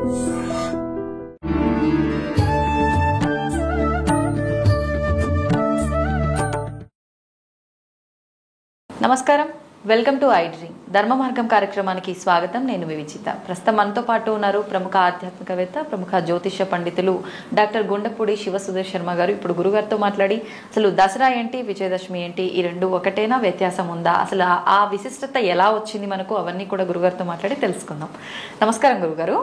నమస్కారం, welcome to I dream ధర్మ మార్గం కార్యక్రమానికి స్వాగతం. నేను వివిచిత. ప్రస్తుతం మనతో పాటు ఉన్నారు ప్రముఖ ఆధ్యాత్మికవేత్త, ప్రముఖ జ్యోతిష పండితులు డాక్టర్ గుండపూడి శివసుధీర్ శర్మ గారు. ఇప్పుడు గురుగారితో మాట్లాడి అసలు దసరా ఏంటి, విజయదశమి ఏంటి, ఈ రెండు ఒకటేనా, వ్యత్యాసం ఉందా, అసలు ఆ విశిష్టత ఎలా వచ్చింది మనకు, అవన్నీ కూడా గురుగారితో మాట్లాడి తెలుసుకుందాం. నమస్కారం గురుగారు.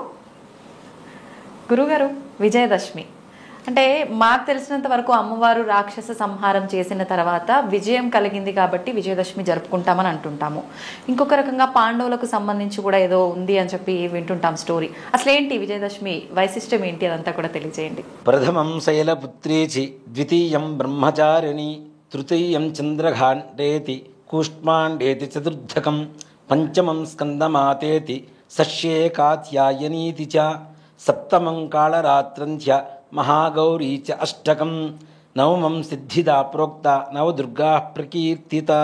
గురుగారు, విజయదశమి అంటే మాకు తెలిసినంత వరకు అమ్మవారు రాక్షస సంహారం చేసిన తర్వాత విజయం కలిగింది కాబట్టి విజయదశమి జరుపుకుంటామని అంటుంటాము. ఇంకొక రకంగా పాండవులకు సంబంధించి కూడా ఏదో ఉంది అని చెప్పి వింటుంటాం స్టోరీ. అసలు ఏంటి విజయదశమి వైశిష్టం ఏంటి, అదంతా కూడా తెలియజేయండి. ప్రథమం శైలపుత్రీచి, ద్వితీయం బ్రహ్మచారిణి, తృతీయం చంద్రఘాండేతి, కూష్మాండేతి చతుర్థకం, పంచమం స్కందమాతేతి, షష్ఠే కాత్యాయనీతి చ, సప్తమం కాళరాత్రంధ్య మహాగౌరీ చ అష్టకం, నవమం సిద్ధిదా ప్రోక్త, నవదుర్గా ప్రకీర్తితా.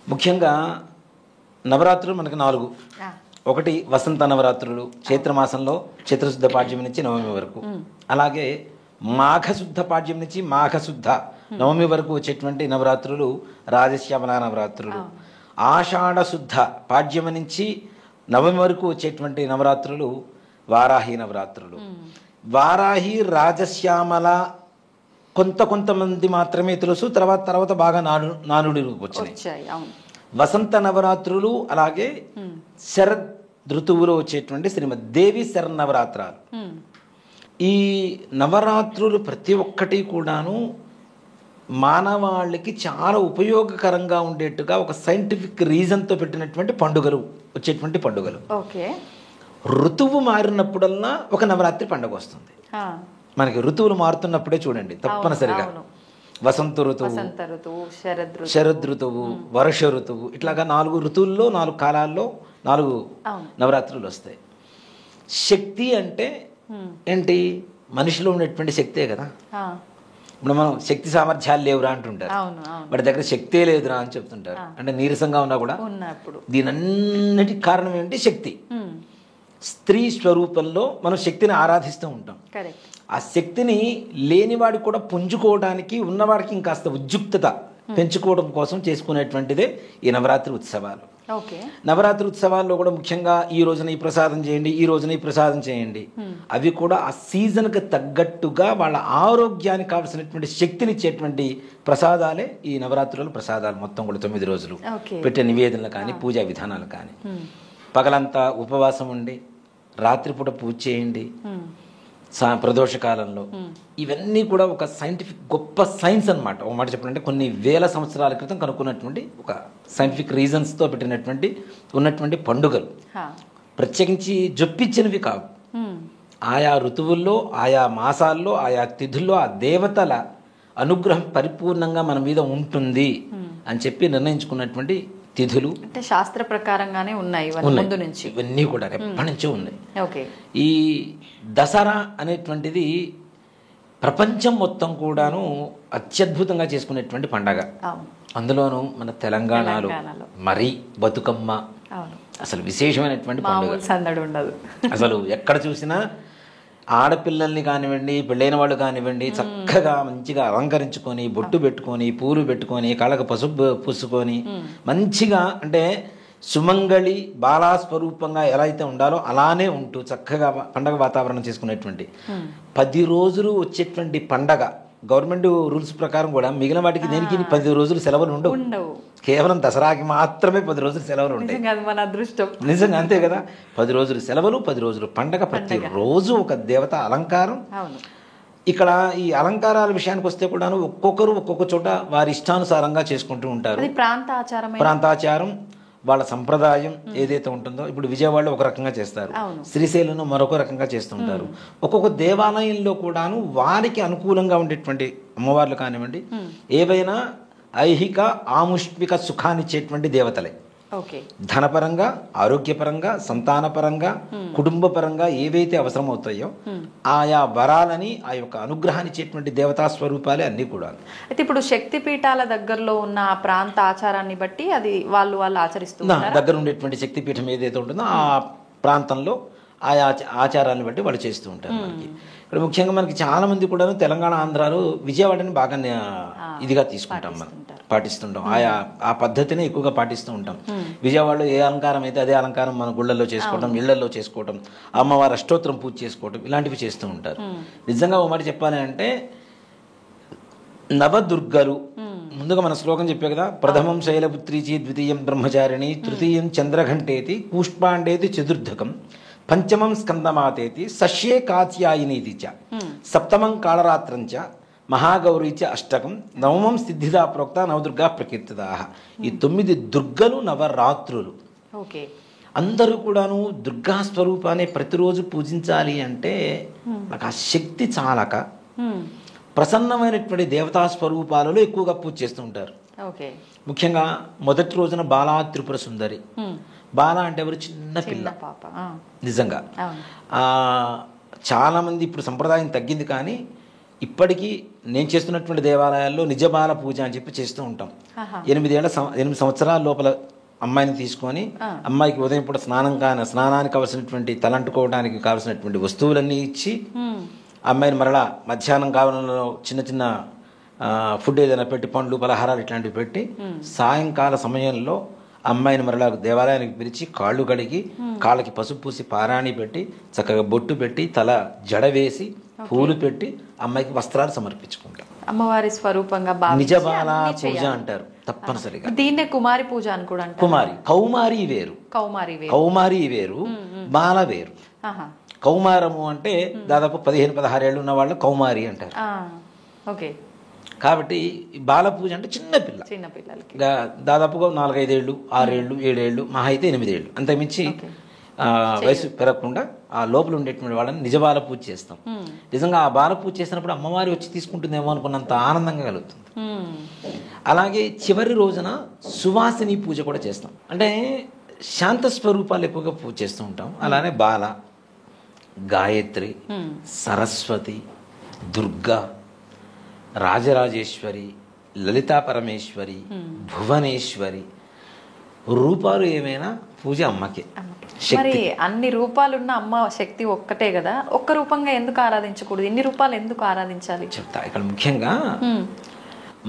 ముఖ్యంగా నవరాత్రులు మనకు 4. ఒకటి వసంత నవరాత్రులు, చైత్రమాసంలో చైత్రశుద్ధ పాడ్యమి నుంచి నవమి వరకు. అలాగే మాఘశుద్ధ పాడ్యం నుంచి మాఘశుద్ధ నవమి వరకు వచ్చేటువంటి నవరాత్రులు రాజశ్యామల నవరాత్రులు. ఆషాఢ శుద్ధ పాడ్యమి నుంచి నవమి వరకు వచ్చేటువంటి నవరాత్రులు వారాహి నవరాత్రులు. వారాహి, రాజశ్యామల కొంతమంది మాత్రమే తెలుసు, తర్వాత బాగా నానుడికి వచ్చినాయి. వసంత నవరాత్రులు, అలాగే శరద్ ఋతువులో వచ్చేటువంటి శ్రీమద్ దేవి శరన్నవరాత్రాలు. ఈ నవరాత్రులు ప్రతి ఒక్కటి కూడాను మానవాళికి చాలా ఉపయోగకరంగా ఉండేట్టుగా ఒక సైంటిఫిక్ రీజన్తో పెట్టినటువంటి పండుగలు, వచ్చేటువంటి పండుగలు. ఓకే. ఋతువు మారినప్పుడల్లా ఒక నవరాత్రి పండుగ వస్తుంది మనకి. ఋతువులు మారుతున్నప్పుడే చూడండి తప్పనిసరిగా వసంత ఋతువు, శరద్ ఋతువు, వర్ష ఋతువు, ఇట్లాగా 4 ఋతువుల్లో 4 కాలాల్లో 4 నవరాత్రులు వస్తాయి. శక్తి అంటే ఏంటి? మనిషిలో ఉండేటువంటి శక్తే కదా. ఇప్పుడు మనం శక్తి సామర్థ్యాలు లేవురా అంటుంటారు, వాడి దగ్గర శక్తే లేదురా అని చెప్తుంటారు. అంటే నీరసంగా ఉన్నా కూడా దీనన్నిటికి కారణం ఏంటి? శక్తి. స్త్రీ స్వరూపంలో మనం శక్తిని ఆరాధిస్తూ ఉంటాం. ఆ శక్తిని లేనివాడికి కూడా పుంజుకోవడానికి, ఉన్నవాడికి ఇంకాస్త ఉద్యుక్తత పెంచుకోవడం కోసం చేసుకునేటువంటిదే ఈ నవరాత్రి ఉత్సవాలు. నవరాత్రి ఉత్సవాల్లో కూడా ముఖ్యంగా ఈ రోజున ఈ ప్రసాదం చేయండి, ఈ రోజున ఈ ప్రసాదం చేయండి, అవి కూడా ఆ సీజన్కి తగ్గట్టుగా వాళ్ళ ఆరోగ్యానికి కావలసినటువంటి శక్తినిచ్చేటువంటి ప్రసాదాలే ఈ నవరాత్రుల ప్రసాదాలు. మొత్తం కూడా 9 రోజులు పెట్టే నివేదనలు కానీ, పూజా విధానాలు కానీ. పగలంతా ఉపవాసం ఉండి రాత్రిపూట పూజ చేయండి ప్రదోష కాలంలో. ఇవన్నీ కూడా ఒక సైంటిఫిక్ గొప్ప సైన్స్ అనమాట. ఒక మాట చెప్పాలంటే కొన్ని వేల సంవత్సరాల క్రితం కనుక్కున్నటువంటి ఒక సైంటిఫిక్ రీజన్స్తో ఉన్నటువంటి పండుగలు. ప్రత్యేకించి జొప్పించినవి కావు. ఆయా ఋతువుల్లో, ఆయా మాసాల్లో, ఆయా తిథుల్లో ఆ దేవతల అనుగ్రహం పరిపూర్ణంగా మన మీద ఉంటుంది అని చెప్పి నిర్ణయించుకున్నటువంటి తిథులు. అంటే శాస్త్ర ప్రకారంగానే ఉన్నాయి ముందు నుంచి, ఇవన్నీ కూడా ఎప్పటి నుంచో ఉన్నాయి. ఈ దసరా అనేటువంటిది ప్రపంచం మొత్తం కూడాను అత్యద్భుతంగా చేసుకునేటువంటి పండగ. అందులోనూ మన తెలంగాణలో మరీ బతుకమ్మ అసలు విశేషమైనటువంటి పండుగ. అసలు ఎక్కడ చూసినా ఆడపిల్లల్ని కానివ్వండి, పెళ్ళైన వాళ్ళు కానివ్వండి, చక్కగా మంచిగా అలంకరించుకొని, బొట్టు పెట్టుకొని, పూలు పెట్టుకొని, కళ్ళకు పసుపు పూసుకొని, మంచిగా అంటే సుమంగళి బాలాస్వరూపంగా ఎలా అయితే ఉండాలో అలానే ఉంటూ చక్కగా పండగ వాతావరణం చేసుకునేటువంటి 10 రోజులు వచ్చేటువంటి పండగ. గవర్నమెంట్ రూల్స్ ప్రకారం కూడా మిగిలిన వాటికి దేనికి 10 రోజులు సెలవులు ఉండవు. కేవలం దసరాకి మాత్రమే 10 రోజులు సెలవులు ఉంటాయి. నిజంగా అంతే కదా. 10 రోజులు సెలవులు, 10 రోజులు పండగ, ప్రతి రోజు ఒక దేవత అలంకారం. ఇక్కడ ఈ అలంకారాల విషయానికి వస్తే కూడాను ఒక్కొక్కరు ఒక్కొక్క చోట వారి ఇష్టానుసారంగా చేసుకుంటూ ఉంటారు. ప్రాంతాచారం, వాళ్ళ సంప్రదాయం ఏదైతే ఉంటుందో. ఇప్పుడు విజయవాడలో ఒక రకంగా చేస్తారు, శ్రీశైలంలో మరొక రకంగా చేస్తుంటారు. ఒక్కొక్క దేవాలయంలో కూడాను వారికి అనుకూలంగా ఉండేటువంటి అమ్మవార్లు కానివ్వండి, ఏవైనా ఐహిక ఆముష్మిక సుఖాన్నిచ్చేటువంటి దేవతలే. ధనపరంగా, ఆరోగ్యపరంగా, సంతానపరంగా, కుటుంబపరంగా ఏవైతే అవసరమవుతాయో ఆయా వరాలని, ఆ యొక్క అనుగ్రహాన్ని ఇచ్చేటువంటి దేవతా స్వరూపాలే అన్నీ కూడా. అయితే ఇప్పుడు శక్తి పీఠాల దగ్గరలో ఉన్న ప్రాంత ఆచారాన్ని బట్టి అది వాళ్ళు ఆచరిస్తున్నారు. దగ్గర ఉండేటువంటి శక్తి పీఠం ఏదైతే ఉంటుందో ఆ ప్రాంతంలో ఆయా ఆచారాలను బట్టి వాళ్ళు చేస్తూ ఉంటారు మనకి. ఇక్కడ ముఖ్యంగా మనకి చాలా మంది కూడా తెలంగాణ, ఆంధ్రాలు విజయవాడని బాగా ఇదిగా తీసుకుంటాం, మనం పాటిస్తుంటాం. ఆ పద్ధతిని ఎక్కువగా పాటిస్తూ ఉంటాం. విజయవాడలో ఏ అలంకారం అయితే అదే అలంకారం మన గుళ్ళల్లో చేసుకోవడం, ఇళ్లలో చేసుకోవడం, అమ్మవారి అష్టోత్తరం పూజ చేసుకోవడం, ఇలాంటివి చేస్తూ ఉంటారు. నిజంగా ఓ మాట చెప్పాలి అంటే నవదుర్గలు, ముందుగా మన శ్లోకం చెప్పే కదా, ప్రథమం శైలపుత్రీచి, ద్వితీయం బ్రహ్మచారిణి, తృతీయం చంద్రఘంటేతి, కూష్పాండేతి చతుర్థకం, పంచమం స్కందమాతేతి, సశ్యే కాత్యాయినీతి చ, సప్తమం కాళరాత్రంచ, మహాగౌరీచ అష్టకం, నవమం సిద్ధిదా ప్రోక్త, నవదుర్గా ప్రకీర్తితా. ఈ 9 దుర్గలు నవరాత్రులు. అందరూ కూడాను దుర్గా స్వరూపాన్ని ప్రతిరోజు పూజించాలి అంటే నాకు ఆ శక్తి చాలక ప్రసన్నమైనటువంటి దేవతా స్వరూపాలలో ఎక్కువగా పూజ చేస్తూ ఉంటారు. ముఖ్యంగా మొదటి రోజున బాలా త్రిపుర సుందరి. బాల అంటే ఎవరు? చిన్న పిల్ల. నిజంగా చాలామంది ఇప్పుడు సంప్రదాయం తగ్గింది, కానీ ఇప్పటికీ నేను చేస్తున్నటువంటి దేవాలయాల్లో నిజబాల పూజ అని చెప్పి చేస్తూ ఉంటాం. 8 సంవత్సరాల లోపల అమ్మాయిని తీసుకొని అమ్మాయికి ఉదయం పూట స్నానానికి కావాల్సినటువంటి, తలంటుకోవడానికి కావాల్సినటువంటి వస్తువులన్నీ ఇచ్చి, అమ్మాయిని మరలా మధ్యాహ్నం కావాలలో చిన్న చిన్న ఫుడ్ ఏదైనా పెట్టి, పండ్లు పలహారాలు ఇట్లాంటివి పెట్టి, సాయంకాల సమయంలో అమ్మాయిని మరలా దేవాలయానికి పిలిచి కాళ్ళు కడిగి, కాళ్ళకి పసుపు పూసి పారాణి పెట్టి, చక్కగా బొట్టు పెట్టి, తల జడ వేసి, పూలు పెట్టి అమ్మాయికి వస్త్రాలు సమర్పించుకుంటాం. అమ్మవారి స్వరూపంగా నిజబాల పూజ అంటారు తప్పనిసరిగా. దీన్నే కుమారి పూజ అని కూడా అంటారు. కౌమారి వేరు, కౌమారి వేరు, బాల వేరు. కౌమారము అంటే దాదాపు 15-16 ఏళ్ళు ఉన్న వాళ్ళు కౌమారి అంటారు. కాబట్టి బాల పూజ అంటే చిన్నపిల్లలకి దాదాపుగా 4-5 ఏళ్ళు, 6 ఏళ్ళు, 7 ఏళ్ళు, మహా అయితే 8 ఏళ్ళు, అంతకుమించి వయసు పెరగకుండా ఆ లోపల ఉండేటువంటి వాళ్ళని నిజబాల పూజ చేస్తాం. నిజంగా ఆ బాల పూజ చేసినప్పుడు అమ్మవారి వచ్చి తీసుకుంటుందేమో అనుకున్నంత ఆనందంగా కలుగుతుంది. అలాగే చివరి రోజున సువాసిని పూజ కూడా చేస్తాం. అంటే శాంత స్వరూపాలు ఎక్కువగా పూజ చేస్తూ ఉంటాం. అలానే బాల, గాయత్రి, సరస్వతి, దుర్గా, రాజరాజేశ్వరి, లలితా పరమేశ్వరి, భువనేశ్వరి రూపాలు ఏమైనా పూజ అమ్మకే. మరి అన్ని రూపాలున్న అమ్మ శక్తి ఒక్కటే కదా, ఒక్క రూపంగా ఎందుకు ఆరాధించకూడదు? ఇన్ని రూపాలు ఎందుకు ఆరాధించాలి చెప్తా. ఇక్కడ ముఖ్యంగా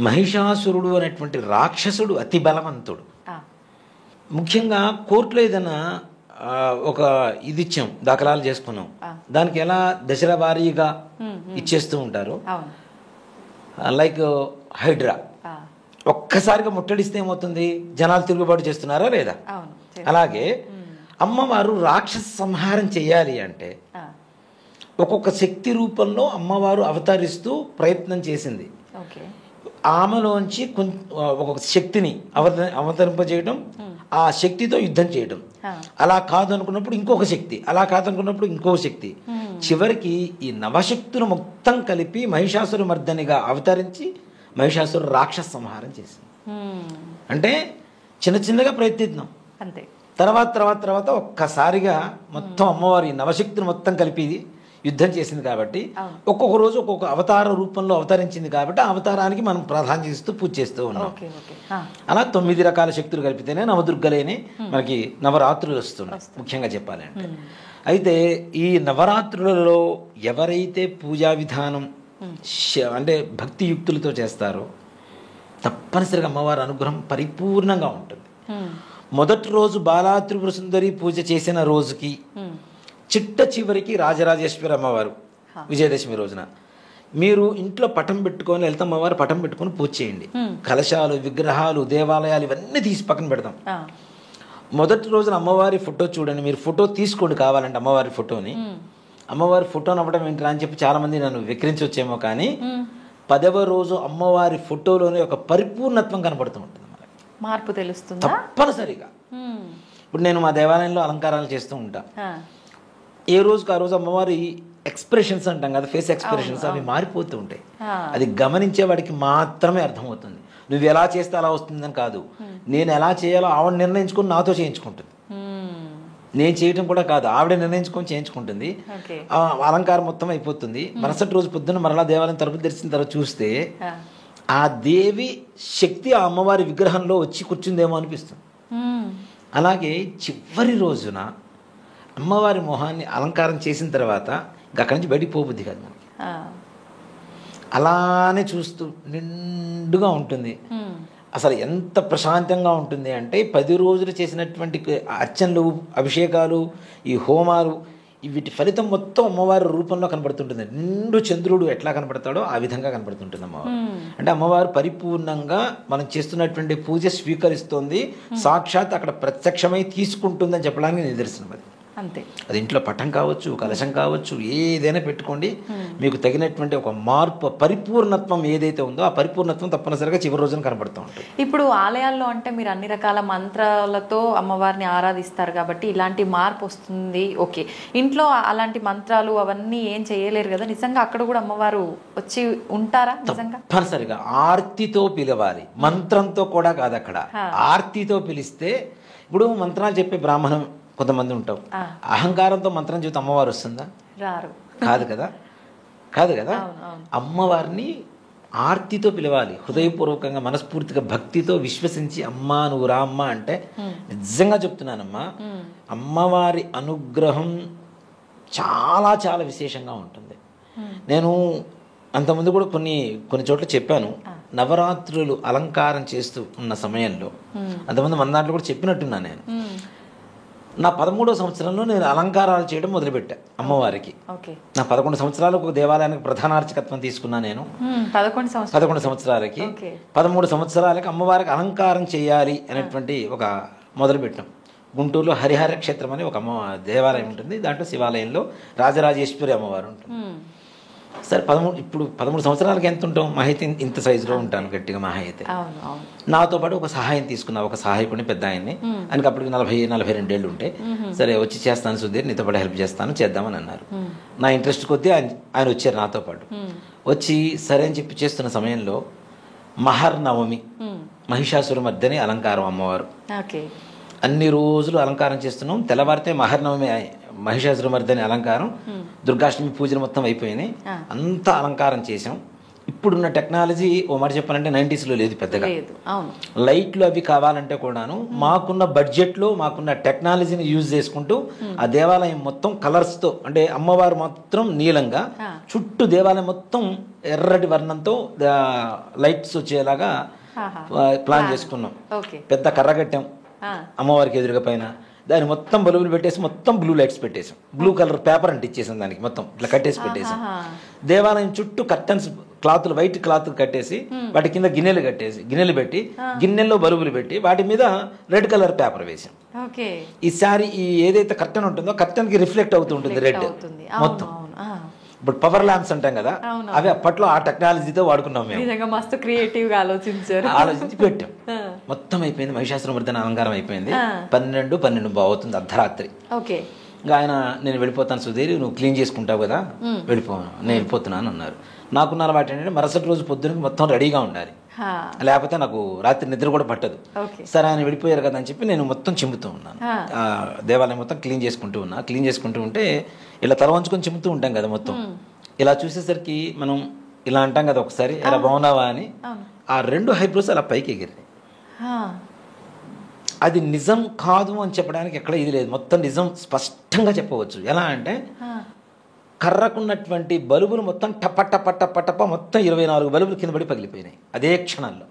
మహిషాసురుడు అనేటువంటి రాక్షసుడు అతి బలవంతుడు. ముఖ్యంగా కోర్టులో ఏదైనా ఒక ఇది ఇచ్చాం, దాఖలాలు చేసుకున్నాం, దానికి ఎలా దశల వారీగా ఇచ్చేస్తూ ఉంటారు. లైక్ హైడ్రా ఒక్కసారిగా ముట్టడిస్తే ఏమవుతుంది? జనాలు తిరుగుబాటు చేస్తున్నారా లేదా? అలాగే అమ్మవారు రాక్షస సంహారం చేయాలి అంటే ఒక్కొక్క శక్తి రూపంలో అమ్మవారు అవతరిస్తూ ప్రయత్నం చేసింది. ఆమెలోంచి ఒక్కొక్క శక్తిని అవతరింపజేయడం, ఆ శక్తితో యుద్ధం చేయడం. అలా కాదు అనుకున్నప్పుడు ఇంకొక శక్తి, అలా కాదనుకున్నప్పుడు ఇంకొక శక్తి. చివరికి ఈ నవశక్తులు మొత్తం కలిపి మహిషాసుర మర్దనిగా అవతరించి మహిషాసుర రాక్షస సంహారం చేసింది. అంటే చిన్న చిన్నగా ప్రయత్నిద్దాం, అంతే. తర్వాత ఒక్కసారిగా మొత్తం అమ్మవారి నవశక్తులు మొత్తం కలిపి యుద్ధం చేసింది. కాబట్టి ఒక్కొక్క రోజు ఒక్కొక్క అవతార రూపంలో అవతరించింది. కాబట్టి ఆ అవతారానికి మనం ప్రాధాన్యత ఇస్తూ పూజ చేస్తూ ఉన్నాం. అలా 9 రకాల శక్తులు కలిపితేనే నవదుర్గలేని మనకి నవరాత్రులు వస్తున్నాయి, ముఖ్యంగా చెప్పాలంటే. అయితే ఈ నవరాత్రులలో ఎవరైతే పూజా విధానం అంటే భక్తియుక్తులతో చేస్తారో తప్పనిసరిగా అమ్మవారి అనుగ్రహం పరిపూర్ణంగా ఉంటుంది. మొదటి రోజు బాలా త్రిపుర సుందరి పూజ చేసిన రోజుకి చిట్ట చివరికి రాజరాజేశ్వరి అమ్మవారు విజయదశమి రోజున మీరు ఇంట్లో పటం పెట్టుకొని లలితమ్మవారు పటం పెట్టుకొని పూజ చేయండి. కలశాలు, విగ్రహాలు, దేవాలయాలు ఇవన్నీ తీసి పక్కన పెడతాం. మొదటి రోజున అమ్మవారి ఫోటో చూడండి, మీరు ఫోటో తీసుకోండి కావాలంటే అమ్మవారి ఫోటోని. అమ్మవారి ఫోటోని అవ్వడం ఏంటి అని చెప్పి చాలా మంది నన్ను విక్రించవచ్చేమో, కానీ 10వ రోజు అమ్మవారి ఫోటోలోనే ఒక పరిపూర్ణత్వం కనబడుతూ ఉంటుంది, మార్పు తెలుస్తుంది తప్పనిసరిగా. ఇప్పుడు నేను మా దేవాలయంలో అలంకారాలు చేస్తూ ఉంటా. ఏ రోజుకి ఆ రోజు అమ్మవారి ఎక్స్ప్రెషన్స్ అంటాం కదా, ఫేస్ ఎక్స్ప్రెషన్స్, అవి మారిపోతూ ఉంటాయి. అది గమనించే వాడికి మాత్రమే అర్థమవుతుంది. నువ్వు ఎలా చేస్తే అలా వస్తుందని కాదు, నేను ఎలా చేయాలో ఆవిడ నిర్ణయించుకొని నాతో చేయించుకుంటుంది. నేను చేయటం కూడా కాదు, ఆవిడ నిర్ణయించుకొని చేయించుకుంటుంది. అలంకారం మొత్తం అయిపోతుంది. మరుసటి రోజు పొద్దున్న మరలా దేవాలయం తలుపులు తెరిచిన తర్వాత చూస్తే ఆ దేవి శక్తి ఆ అమ్మవారి విగ్రహంలో వచ్చి కూర్చుందేమో అనిపిస్తుంది. అలాగే చివరి రోజున అమ్మవారి మొహాన్ని అలంకారం చేసిన తర్వాత ఇంకా అక్కడి నుంచి బయటికి పోబుద్ది కాదు మనకి. అలానే చూస్తూ నిండుగా ఉంటుంది. అసలు ఎంత ప్రశాంతంగా ఉంటుంది అంటే 10 రోజులు చేసినటువంటి అర్చనలు, అభిషేకాలు, ఈ హోమాలు, వీటి ఫలితం మొత్తం అమ్మవారి రూపంలో కనబడుతుంటుంది. నిండు చంద్రుడు ఎట్లా కనబడతాడో ఆ విధంగా కనబడుతుంటుంది అమ్మవారు. అంటే అమ్మవారు పరిపూర్ణంగా మనం చేస్తున్నటువంటి పూజ స్వీకరిస్తుంది, సాక్షాత్ అక్కడ ప్రత్యక్షమై తీసుకుంటుందని చెప్పడానికి నిదర్శనం అది. అంతే. అది ఇంట్లో పటం కావచ్చు, కలశం కావచ్చు, ఏదైనా పెట్టుకోండి, మీకు తగినటువంటి ఒక మార్పు, పరిపూర్ణత్వం ఏదైతే ఉందో ఆ పరిపూర్ణత్వం తప్పనిసరిగా చివరి రోజున కనబడుతూ ఉంటుంది. ఇప్పుడు ఆలయాల్లో అంటే మీరు అన్ని రకాల మంత్రాలతో అమ్మవారిని ఆరాధిస్తారు కాబట్టి ఇలాంటి మార్పు వస్తుంది. ఓకే, ఇంట్లో అలాంటి మంత్రాలు అవన్నీ ఏం చేయలేరు కదా, నిజంగా అక్కడ కూడా అమ్మవారు వచ్చి ఉంటారా? నిజంగా తప్పనిసరిగా ఆర్తితో పిలవాలి, మంత్రంతో కూడా కాదు. అక్కడ ఆర్తితో పిలిస్తే, ఇప్పుడు మంత్రాలు చెప్పే బ్రాహ్మణం కొంతమంది ఉంటాం, అహంకారంతో మంత్రం చెబితే అమ్మవారు వస్తుందా? రారు. కాదు కదా, కాదు కదా. అమ్మవారిని ఆర్తితో పిలవాలి, హృదయపూర్వకంగా మనస్ఫూర్తిగా భక్తితో విశ్వసించి అమ్మా నువ్వు రా అమ్మ అంటే, నిజంగా చెప్తున్నానమ్మా, అమ్మవారి అనుగ్రహం చాలా చాలా విశేషంగా ఉంటుంది. నేను అంతకుముందు కూడా కొన్ని చోట్ల చెప్పాను, నవరాత్రులు అలంకారం చేస్తూ ఉన్న సమయంలో, అంతకుముందు మన దాంట్లో కూడా చెప్పినట్టున్నా నేను. నా 13వ సంవత్సరంలో నేను అలంకారాలు చేయడం మొదలుపెట్టా అమ్మవారికి. నా 11 సంవత్సరాలకు ఒక దేవాలయానికి ప్రధానార్చకత్వం తీసుకున్నా నేను. 11 సంవత్సరాలకి 13 సంవత్సరాలకి అమ్మవారికి అలంకారం చేయాలి అనేటువంటి ఒక మొదలుపెట్టాం. గుంటూరులో హరిహర క్షేత్రం అని ఒక దేవాలయం ఉంటుంది, దాంట్లో శివాలయంలో రాజరాజేశ్వరి అమ్మవారు ఉంటుంది. సరే, ఇప్పుడు 13 సంవత్సరాలకి ఎంత ఉంటాం? మహా అయితే ఇంత సైజులో ఉంటాను గట్టిగా, మహా అయితే. నాతో పాటు ఒక సహాయం తీసుకున్నా, ఒక సహాయకుడిని, పెద్ద ఆయన్ని. ఆయనకి అప్పటికి 40-42 ఏళ్ళు ఉంటే, సరే వచ్చి చేస్తాను సుధీర్, నీతో పాటు హెల్ప్ చేస్తాను, చేద్దామని అన్నారు. నా ఇంట్రెస్ట్ కొద్దీ ఆయన వచ్చారు నాతో పాటు. వచ్చి సరే అని చెప్పి చేస్తున్న సమయంలో మహర్నవమి, మహిషాసురమర్దిని అలంకారం అమ్మవారు. అన్ని రోజులు అలంకారం చేస్తున్నాం. తెల్లవారితే మహర్నవమి, మహిషాసురమర్దిని అలంకారం, దుర్గాష్టమి పూజలు మొత్తం అయిపోయినాయి, అంతా అలంకారం చేసాం. ఇప్పుడున్న టెక్నాలజీ ఓ మాట చెప్పాలంటే 90s లో లేదు పెద్దగా. లైట్లు అవి కావాలంటే కూడాను మాకున్న బడ్జెట్లో, మాకున్న టెక్నాలజీని యూజ్ చేసుకుంటూ ఆ దేవాలయం మొత్తం కలర్స్తో, అంటే అమ్మవారు మాత్రం నీలంగా, చుట్టూ దేవాలయం మొత్తం ఎర్రటి వర్ణంతో లైట్స్ వచ్చేలాగా ప్లాన్ చేసుకున్నాం. పెద్ద కర్ర కట్టాం అమ్మవారికి ఎదురుగా, పైన దాన్ని మొత్తం బల్బులు పెట్టేసి మొత్తం బ్లూ లైట్స్ పెట్టేసాం, బ్లూ కలర్ పేపర్ అంటే ఇచ్చేసాం దానికి, మొత్తం ఇట్లా కట్టేసి పెట్టేసాం. దేవాలయం చుట్టూ కర్టన్స్, క్లాతులు, వైట్ క్లాత్ కట్టేసి వాటి కింద గిన్నెలు పెట్టి గిన్నెల్లో బల్బులు పెట్టి వాటి మీద రెడ్ కలర్ పేపర్ వేసాం. ఈసారి ఈ ఏదైతే కర్టన్ ఉంటుందో కర్టన్ కి రిఫ్లెక్ట్ అవుతూ ఉంటుంది రెడ్ మొత్తం. ఇప్పుడు పవర్ ల్యాంప్స్ అంటాం కదా, అవి అప్పట్లో ఆ టెక్నాలజీతో వాడుకున్నాం మేము. మస్తు క్రియేటివ్ గా ఆలోచించి పెట్టాం. మొత్తం అయిపోయింది, మహిషాసురమర్దిని అలంకారం అయిపోయింది. 12 అవుతుంది అర్ధరాత్రి. ఇంకా ఆయన, నేను వెళ్ళిపోతాను సుధీర్, నువ్వు క్లీన్ చేసుకుంటావు కదా, నేను వెళ్ళిపోతున్నాను అన్నారు. నాకున్న అలవాటు ఏంటంటే మరుసటి రోజు పొద్దునకి మొత్తం రెడీగా ఉండాలి, లేకపోతే నాకు రాత్రి నిద్ర కూడా పట్టదు. సరే ఆయన వెళ్ళిపోయారు కదా అని చెప్పి నేను మొత్తం చిమ్ముతూ ఉన్నాను, దేవాలయం మొత్తం క్లీన్ చేసుకుంటూ ఉంటే ఇలా తల వంచుకొని చిమ్ముతూ ఉంటాం కదా మొత్తం. ఇలా చూసేసరికి మనం ఇలా అంటాం కదా ఒకసారి, ఇలా బాగున్నావా అని, ఆ 2 హైబ్రోస్ అలా పైకి ఎగిరినాయి. అది నిజం కాదు అని చెప్పడానికి ఎక్కడ ఇది లేదు, మొత్తం నిజం స్పష్టంగా చెప్పవచ్చు. ఎలా అంటే కర్రకున్నటువంటి బల్బులు మొత్తం టప మొత్తం 24 బల్బులు కింద పడి పగిలిపోయినాయి అదే క్షణంలో.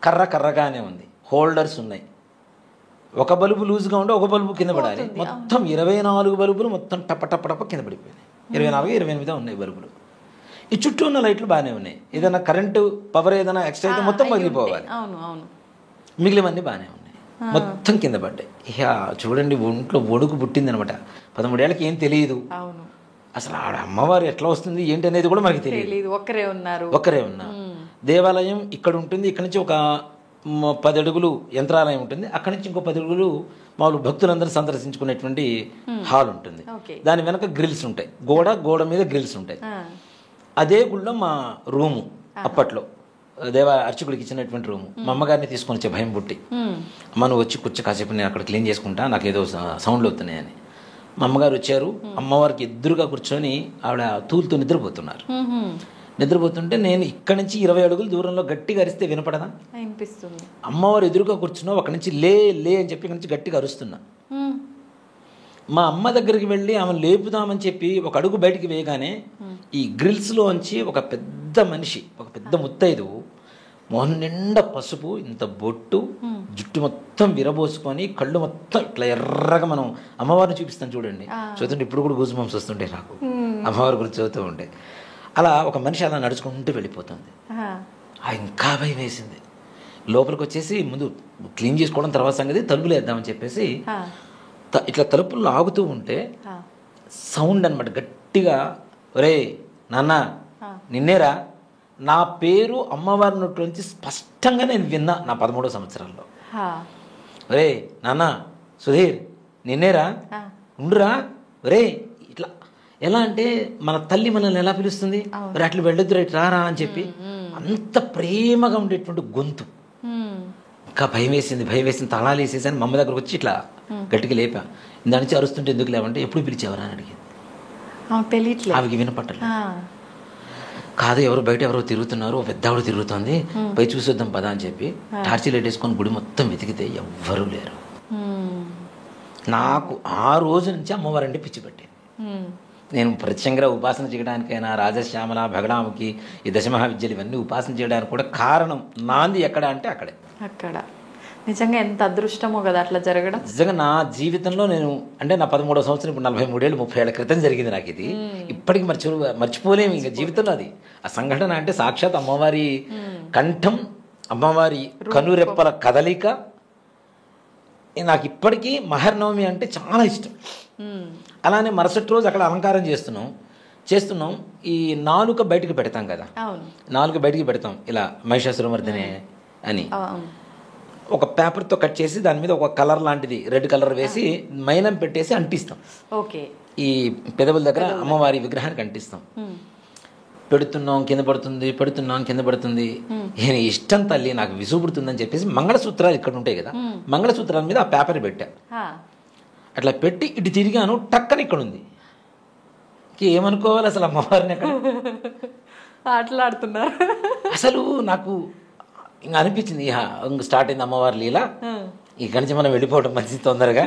కర్రగానే ఉంది, హోల్డర్స్ ఉన్నాయి, ఒక బల్బు లూజ్గా ఉంటే ఒక బల్బు కింద పడాలి, మొత్తం 24 బల్బులు మొత్తం టప కింద పడిపోయినాయి. 24-28 ఉన్నాయి బల్బులు. ఈ చుట్టూ ఉన్న లైట్లు బాగానే ఉన్నాయి, ఏదైనా కరెంటు పవర్ ఏదైనా ఎక్స్ట్రా అయితే మొత్తం పగిలిపోవాలి, మిగిలినవన్నీ బాగానే ఉన్నాయి, మొత్తం కింద పడ్డాయి. ఇక చూడండి, ఒంట్లో ఒడుకు పుట్టింది అనమాట. 13 ఏళ్ళకి ఏం తెలియదు అసలు, ఆడ అమ్మవారు ఎట్లా వస్తుంది ఏంటి అనేది కూడా మనకి తెలియదు. ఒక్కరే ఉన్నారు. దేవాలయం ఇక్కడ ఉంటుంది, ఇక్కడ నుంచి ఒక 10 అడుగులు యంత్రాలయం ఉంటుంది, అక్కడి నుంచి ఇంకో 10 అడుగులు మామూలు భక్తులందరూ సందర్శించుకునేటువంటి హాల్ ఉంటుంది. దాని వెనక గ్రిల్స్ ఉంటాయి, గోడ మీద గ్రిల్స్ ఉంటాయి. అదే గుళ్ళో మా రూము, అప్పట్లో అర్చకుడికి ఇచ్చినటువంటి రూము. మా అమ్మగారిని తీసుకొని వచ్చే భయం పుట్టి, అమ్మ నువ్వు వచ్చి కూర్చో కాసేపు, నేను అక్కడ క్లీన్ చేసుకుంటా, నాకు ఏదో సౌండ్లు అవుతున్నాయని. మా అమ్మగారు వచ్చారు, అమ్మవారికి ఎదురుగా కూర్చొని ఆవిడ తూలుతో నిద్రపోతుంటే నేను ఇక్కడ నుంచి 20 అడుగులు దూరంలో గట్టిగా అరిస్తే వినపడదా? వినిపిస్తుంది. అమ్మవారు ఎదురుగా కూర్చున్నా, అక్కడి నుంచి లే అని చెప్పి ఇక్కడ నుంచి గట్టిగా అరుస్తున్నా. మా అమ్మ దగ్గరికి వెళ్ళి ఆమె లేపుదామని చెప్పి ఒక అడుగు బయటికి వేయగానే ఈ గ్రిల్స్లోంచి ఒక పెద్ద మనిషి, ఒక పెద్ద ముత్తైదు, మొహం నిండా పసుపు, ఇంత బొట్టు, జుట్టు మొత్తం విరబోసుకొని, కళ్ళు మొత్తం ఇట్లా ఎర్రగా, మనం అమ్మవారిని చూపిస్తాం చూడండి, చూస్తుంటే ఇప్పుడు కూడా గూజ్ బంప్స్ వస్తుంటే నాకు అమ్మవారి గురించి చదువుతూ ఉంటే. అలా ఒక మనిషి అలా నడుచుకుంటూ వెళ్ళిపోతుంది. ఇంకా భయం వేసింది. లోపలికి వచ్చేసి ముందు క్లీన్ చేసుకోవడం తర్వాత సంగతి, తలుపులు వేద్దామని చెప్పేసి ఇట్లా తలుపులు ఆగుతూ ఉంటే సౌండ్ అనమాట గట్టిగా, ఒరే నాన్న నిన్నేరా, నా పేరు అమ్మవారి నోటి నుంచి స్పష్టంగా నేను విన్నా నా 13వ సంవత్సరాల్లో. ఒరే నాన్న సుధీర్ నిన్నేరా, ఉండురా, ఒరే ఇట్లా. ఎలా అంటే మన తల్లి మనల్ని ఎలా పిలుస్తుంది, ఒరే అట్లా వెళ్ళొద్దు రైట్ రారా అని చెప్పి, అంత ప్రేమగా ఉండేటువంటి గొంతు. ఇంకా భయం వేసింది, తాళాలు వేసేసాను. మా అమ్మ దగ్గరకు వచ్చి ఇట్లా గట్టిగా లేపా. దాని నుంచి అరుస్తుంటే ఎందుకు లేవంటే, ఎప్పుడు పిలిచేవరా అని అడిగింది. ఆమెకి వినపట్టలేదు. కాదు, ఎవరు బయట ఎవరో తిరుగుతున్నారు, ఓ పెద్ద ఆవిడ తిరుగుతుంది, పై చూసొద్దాం పదా అని చెప్పి టార్చి లైట్ వేసుకొని గుడి మొత్తం వెతికితే ఎవ్వరూ లేరు. నాకు ఆ రోజు నుంచి అమ్మవారంటే పిచ్చి పట్టింది. నేను ప్రత్యంగా ఉపాసన చేయడానికైనా రాజశ్యామల, భగడాముకి, ఈ దశమహావిద్యలు ఇవన్నీ ఉపాసన చేయడానికి కూడా కారణం నాంది ఎక్కడ అంటే అక్కడే. అక్కడ నిజంగా ఎంత అదృష్టమో కదా అట్లా జరగడం. నిజంగా నా జీవితంలో నేను అంటే నా 13వ సంవత్సరం, ఇప్పుడు 43 ఏళ్ళు 30 ఏళ్ల క్రితం జరిగింది నాకు ఇది. ఇప్పటికి మర్చిపోలేము ఇంకా జీవితంలో అది. ఆ సంఘటన అంటే సాక్షాత్ అమ్మవారి కంఠం, అమ్మవారి కనురెప్పల కదలిక. నాకు ఇప్పటికీ మహర్నవమి అంటే చాలా ఇష్టం. అలానే మరుసటి రోజు అక్కడ అలంకారం చేస్తున్నాం. ఈ నాలుక బయటికి పెడతాం కదా, నాలుక బయటికి పెడతాం ఇలా మహిషాసురమర్దిని అని. ఒక పేపర్తో కట్ చేసి దాని మీద ఒక కలర్ లాంటిది, రెడ్ కలర్ వేసి మైనం పెట్టేసి అంటిస్తాం. ఈ పెదవుల దగ్గర అమ్మవారి విగ్రహానికి అంటిస్తాం. పెడుతున్నాం కింద పడుతుంది. ఇష్టం తల్లి, నాకు విసుగుడుతుందని చెప్పేసి మంగళసూత్రాలు ఇక్కడ ఉంటాయి కదా, మంగళసూత్రాల మీద ఆ పేపర్ పెట్టా. అట్లా పెట్టి ఇటు తిరిగాను, టక్కని ఇక్కడ ఉంది. ఏమనుకోవాలి అసలు అమ్మవారిని అక్కడ ఆటలాడుతున్నారు. అసలు నాకు ఇంకా అనిపించింది, ఇంక స్టార్ట్ అయింది అమ్మవారి లీల, ఇక్కడి నుంచి మనం వెళ్ళిపోవడం మంచిది తొందరగా.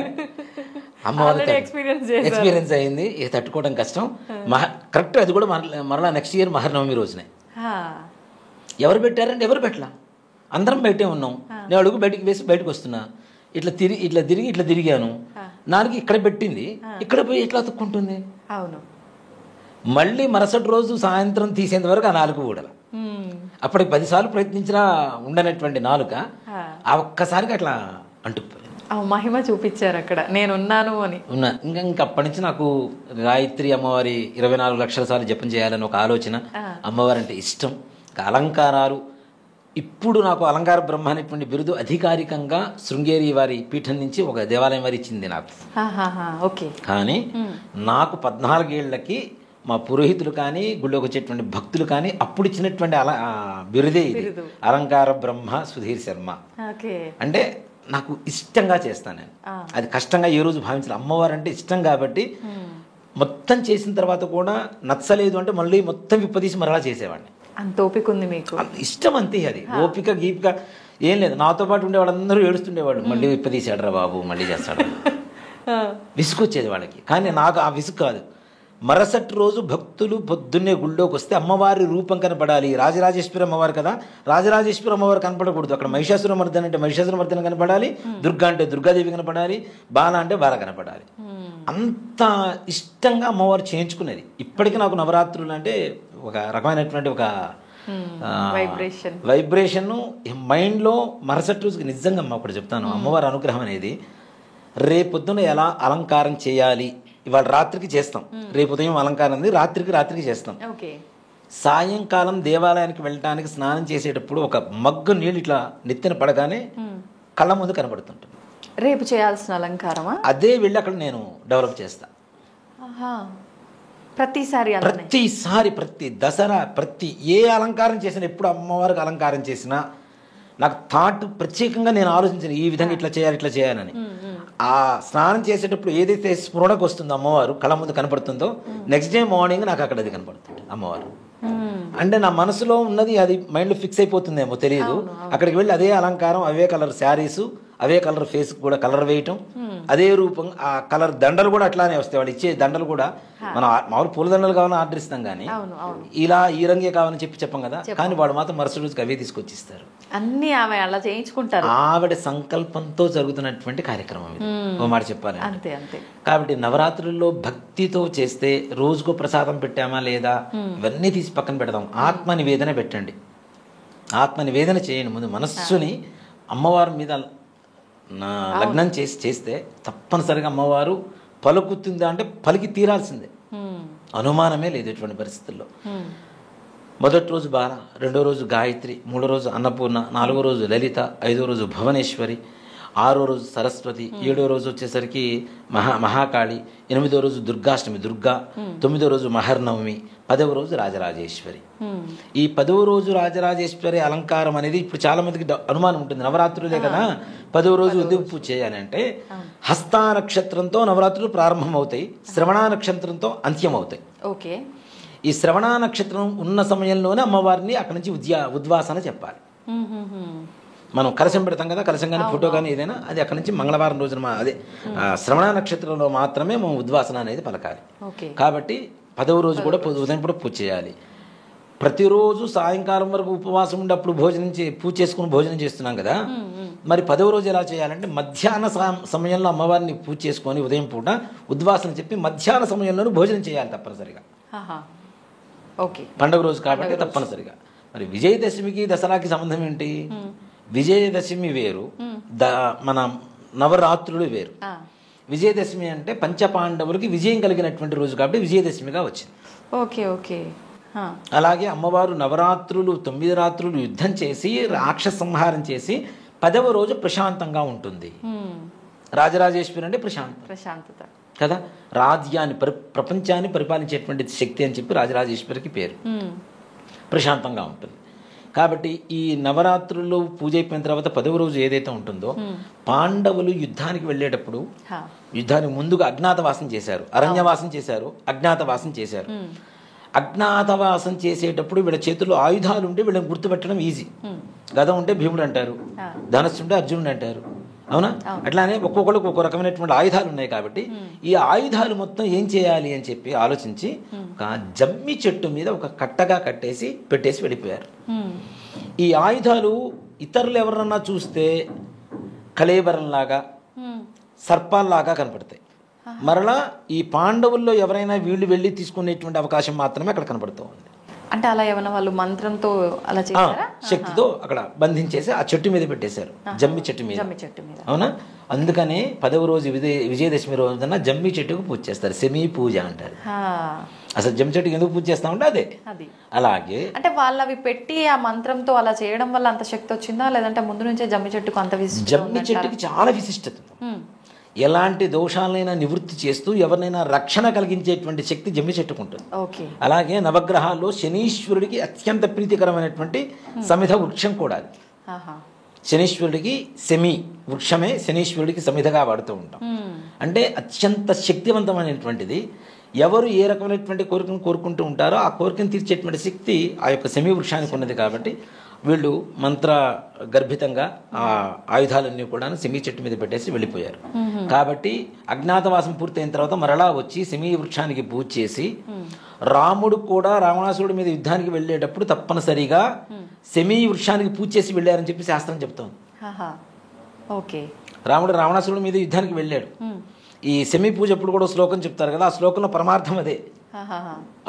అమ్మవారి ఎక్స్పీరియన్స్ అయింది, తట్టుకోవడం కష్టం. కరెక్ట్ అది కూడా మరలా నెక్స్ట్ ఇయర్ మహర్నవమి రోజునే. ఎవరు పెట్టారంటే ఎవరు పెట్టలా, అందరం బయటే ఉన్నాం. నేను అడుగు బయటికి వేసి బయటకు వస్తున్నా, ఇట్లా తిరిగాను. నాలుగు ఇక్కడ పెట్టింది, ఇక్కడ పోయి ఎట్లా అతుక్కుంటుంది. అవును, మళ్ళీ మరుసటి రోజు సాయంత్రం తీసేంత వరకు ఆ నాలుగు ఊడల. అప్పటికి 10 సార్లు ప్రయత్నించినా ఉండనటువంటి నాలుక ఆ ఒక్కసారికి అట్లా అంటుకుపోయింది. మహిమ చూపించారు అక్కడ, నేనున్నాను అని. ఇంకా అప్పటి నుంచి నాకు గాయత్రి అమ్మవారి 24 లక్షల సార్లు జపం చేయాలని ఒక ఆలోచన. అమ్మవారి అంటే ఇష్టం. అలంకారాలు, ఇప్పుడు నాకు అలంకార బ్రహ్మ అనేటువంటి బిరుదు అధికారికంగా శృంగేరి వారి పీఠం నుంచి ఒక దేవాలయం వారి ఇచ్చింది నాకు. కానీ నాకు 14 ఏళ్లకి మా పురోహితులు కానీ గుళ్ళోకి వచ్చేటువంటి భక్తులు కానీ అప్పుడు ఇచ్చినటువంటి బిరుదే ఇది, అలంకార బ్రహ్మ సుధీర్ శర్మ. అంటే నాకు ఇష్టంగా చేస్తాను నేను, అది కష్టంగా ఏ రోజు భావించాలి. అమ్మవారు అంటే ఇష్టం కాబట్టి మొత్తం చేసిన తర్వాత కూడా నచ్చలేదు అంటే మళ్ళీ మొత్తం విప్పదీసి మరలా చేసేవాడిని. అంత ఓపిక ఉంది మీకు, ఇష్టం అంతే. అది ఓపిక గీపిక ఏం లేదు. నాతో పాటు ఉండే వాళ్ళందరూ ఏడుస్తుండేవాళ్ళు, మళ్ళీ విప్పదీసాడు రా బాబు, మళ్ళీ చేస్తాడు, విసుగొచ్చేది వాళ్ళకి. కానీ నాకు ఆ విసుగు కాదు. మరుసటి రోజు భక్తులు పొద్దున్నే గుళ్ళోకి వస్తే అమ్మవారి రూపం కనపడాలి. రాజరాజేశ్వరి అమ్మవారు కదా, రాజరాజేశ్వరి అమ్మవారు కనపడకూడదు. అక్కడ మహిషాసురమర్దన అంటే మహిషాసురమర్దన కనపడాలి, దుర్గా అంటే దుర్గాదేవి కనపడాలి, బాల అంటే బాల కనపడాలి. అంత ఇష్టంగా అమ్మవారు చేయించుకునేది. ఇప్పటికీ నాకు నవరాత్రులు అంటే ఒక రకమైనటువంటి ఒక వైబ్రేషన్ మైండ్లో. మరుసటి రోజుకి నిజంగా అమ్మ ఒకటి చెప్తాను, అమ్మవారి అనుగ్రహం అనేది రేపొద్దున ఎలా అలంకారం చేయాలి, ఇవాళ రాత్రికి చేస్తాం, రేపు ఉదయం అలంకారం ఉంది, రాత్రికి చేస్తాం. సాయంకాలం దేవాలయానికి వెళ్ళడానికి స్నానం చేసేటప్పుడు ఒక మగ్గు నీళ్ళు ఇట్లా నెత్తిన పడగానే కళ్ళ ముందు కనబడుతుంటుంది. రేపు చేయాల్సిన అలంకారమా? అదే వెళ్ళి అక్కడ నేను డెవలప్ చేస్తా. ప్రతిసారి ప్రతి దసరా ప్రతి ఏ అలంకారం చేసినా, ఎప్పుడు అమ్మవారికి అలంకారం చేసినా నాకు థాట్ ప్రత్యేకంగా నేను ఆలోచించాను, ఈ విధంగా ఇట్లా చేయాలని. ఆ స్నానం చేసేటప్పుడు ఏదైతే స్ఫురణకు వస్తుందో అమ్మవారు కళ్ళ ముందు కనపడుతుందో, నెక్స్ట్ డే మార్నింగ్ నాకు అక్కడ అది కనపడుతుంది అమ్మవారు. అంటే నా మనసులో ఉన్నది అది మైండ్లో ఫిక్స్ అయిపోతుందేమో తెలియదు. అక్కడికి వెళ్ళి అదే అలంకారం, అవే కలర్ శారీసు, అవే కలర్ ఫేస్ కూడా కలర్ వేయటం, అదే రూపం ఆ కలర్ దండలు కూడా అట్లానే వస్తాయి. వాళ్ళు ఇచ్చే దండలు కూడా మనం మామూలు పూల దండలు కావాలని ఆర్డర్ ఇస్తాం కానీ ఇలా ఈ రంగే కావాలని చెప్పం కదా. కానీ వాడు మాత్రం మరుసటి రోజుకి అవే తీసుకొచ్చి ఇస్తారు. అన్ని ఆమె అలా చేయించుకుంటారు. ఆవిడ సంకల్పంతో జరుగుతున్నటువంటి కార్యక్రమం ఇది, ఓ మాట చెప్పాలి. అంతే అంతే. కాబట్టి నవరాత్రుల్లో భక్తితో చేస్తే రోజుకో ప్రసాదం పెట్టామా లేదా ఇవన్నీ తీసి పక్కన పెడదాం. ఆత్మ నివేదన పెట్టండి, ఆత్మ నివేదన చేయండి. ముందు మనస్సుని అమ్మవారి మీద లగ్నం చేస్తే తప్పనిసరిగా అమ్మవారు పలుకుతుందా అంటే పలికి తీరాల్సిందే, అనుమానమే లేదు ఎటువంటి పరిస్థితుల్లో. మొదటి రోజు బాల, రెండో రోజు గాయత్రి, మూడో రోజు అన్నపూర్ణ, నాలుగో రోజు లలిత, ఐదో రోజు భువనేశ్వరి, ఆరో రోజు సరస్వతి, ఏడో రోజు వచ్చేసరికి మహాకాళి, ఎనిమిదో రోజు దుర్గాష్టమి దుర్గా, తొమ్మిదో రోజు మహర్నవమి, 10వ రోజు రాజరాజేశ్వరి. ఈ 10వ రోజు రాజరాజేశ్వరి అలంకారం అనేది ఇప్పుడు చాలా మందికి అనుమానం ఉంటుంది. నవరాత్రులే కదా 10వ రోజు ఎందుకు పూజ చేయాలి అంటే, హస్తా నక్షత్రంతో నవరాత్రులు ప్రారంభం అవుతాయి, శ్రవణ నక్షత్రంతో అంత్యం అవుతాయి. ఓకే. ఈ శ్రవణ నక్షత్రం ఉన్న సమయంలోనే అమ్మవారిని అక్కడి నుంచి ఉద్వాసన చెప్పాలి. మనం కలశం పెడతాం కదా, కలశం కానీ ఫోటో కానీ ఏదైనా అది అక్కడి నుంచి మంగళవారం రోజున అదే శ్రవణ నక్షత్రంలో మాత్రమే మనం ఉద్వాసన అనేది పలకాలి. కాబట్టి 10వ రోజు కూడా ఉదయం కూడా పూజ చేయాలి. ప్రతిరోజు సాయంకాలం వరకు ఉపవాసం ఉండి అప్పుడు పూజ చేసుకుని భోజనం చేస్తున్నాం కదా, మరి 10వ రోజు ఎలా చేయాలంటే మధ్యాహ్న సమయంలో అమ్మవారిని పూజ చేసుకొని ఉదయం పూట ఉద్వాసన చెప్పి మధ్యాహ్న సమయంలోనూ భోజనం చేయాలి తప్పనిసరిగా. పండుగ రోజు కాబట్టి తప్పనిసరిగా. మరి విజయదశమికి దసరాకి సంబంధం ఏంటి? విజయదశమి వేరు, మన నవరాత్రులు వేరు. విజయదశమి అంటే పంచపాండవులకి విజయం కలిగినటువంటి రోజు కాబట్టి విజయదశమిగా వచ్చింది. Okay okay. అలాగే అమ్మవారు నవరాత్రులు 9 రాత్రులు యుద్ధం చేసి రాక్షస సంహారం చేసి 10వ రోజు ప్రశాంతంగా ఉంటుంది. రాజరాజేశ్వరి అంటే ప్రశాంతత కదా. రాజ్యాన్ని ప్రపంచాన్ని పరిపాలించేటువంటి శక్తి అని చెప్పి రాజరాజేశ్వరికి పేరు. ప్రశాంతంగా ఉంటుంది కాబట్టి ఈ నవరాత్రుల్లో పూజ అయిపోయిన తర్వాత 10వ రోజు ఏదైతే ఉంటుందో, పాండవులు యుద్ధానికి వెళ్ళేటప్పుడు యుద్ధానికి ముందుగా అజ్ఞాతవాసం చేశారు, అరణ్యవాసం చేశారు, అజ్ఞాతవాసం చేశారు. అజ్ఞాతవాసం చేసేటప్పుడు వీళ్ళ చేతుల్లో ఆయుధాలు ఉంటే వీళ్ళని గుర్తుపెట్టడం ఈజీ. గద ఉంటే భీముడు అంటారు, ధనస్సు ఉంటే అర్జునుడు అంటారు, అవునా? అట్లానే ఒక్కొక్కరికి ఒక్కో రకమైనటువంటి ఆయుధాలు ఉన్నాయి. కాబట్టి ఈ ఆయుధాలు మొత్తం ఏం చేయాలి అని చెప్పి ఆలోచించి ఒక జమ్మి చెట్టు మీద ఒక కట్టగా పెట్టేసి వెళ్ళిపోయారు. ఈ ఆయుధాలు ఇతరులు ఎవరన్నా చూస్తే కళేబరంలాగా సర్పాల్లాగా కనపడతాయి. మరలా ఈ పాండవుల్లో ఎవరైనా వీళ్ళు వెళ్ళి తీసుకునేటువంటి అవకాశం మాత్రమే అక్కడ కనపడుతూ ఉంది. అంటే అలా ఏమైనా వాళ్ళు మంత్రంతో అలా చేశారా? శక్తితో అక్కడ బంధించేసి ఆ చెట్టు మీద పెట్టేశారు, జమ్మి చెట్టు మీద. అవునా? అందుకనే 10వ రోజు విజయదశమి రోజున జమ్మి చెట్టుకు పూజ చేస్తారు, సెమీ పూజ అంటారు. అసలు జమ్మి చెట్టుకి ఎందుకు పూజ చేస్తామంటే అదే. అలాగే అంటే వాళ్ళు అవి పెట్టి ఆ మంత్రంతో అలా చేయడం వల్ల అంత శక్తి వచ్చిందా, లేదంటే ముందు నుంచే జమ్మి చెట్టుకు అంత విశిష్టత? జమ్మి చెట్టుకి చాలా విశిష్టత. ఎలాంటి దోషాలనైనా నివృత్తి చేస్తూ ఎవరినైనా రక్షణ కలిగించేటువంటి శక్తి జమ్మి చెట్టుకుంటుంది. అలాగే నవగ్రహాల్లో శనీశ్వరుడికి అత్యంత ప్రీతికరమైనటువంటి సమిధ వృక్షం కూడా అది. శనీశ్వరుడికి వృక్షమే శనీశ్వరుడికి సమిధగా వాడుతూ ఉంటాం. అంటే అత్యంత శక్తివంతమైనటువంటిది. ఎవరు ఏ రకమైనటువంటి కోరికను కోరుకుంటూ ఉంటారో ఆ కోరికను తీర్చేటువంటి శక్తి ఆ యొక్క శమీ వృక్షానికి ఉన్నది. కాబట్టి వీళ్ళు మంత్ర గర్భితంగా ఆ ఆయుధాలన్నీ కూడా శమీ చెట్టు మీద పెట్టేసి వెళ్ళిపోయారు. కాబట్టి అజ్ఞాతవాసం పూర్తయిన తర్వాత మరలా వచ్చి శమీ వృక్షానికి పూజ చేసి, రాముడు కూడా రావణాసురుడి మీద యుద్ధానికి వెళ్ళేటప్పుడు తప్పనిసరిగా శమీ వృక్షానికి పూజ చేసి వెళ్ళారని చెప్పి శాస్త్రం చెప్తోంది. రాముడు రావణాసురుడి మీద యుద్ధానికి వెళ్ళాడు. ఈ శమీ పూజ అప్పుడు కూడా శ్లోకం చెప్తారు కదా, ఆ శ్లోకంలో పరమార్థం అదే.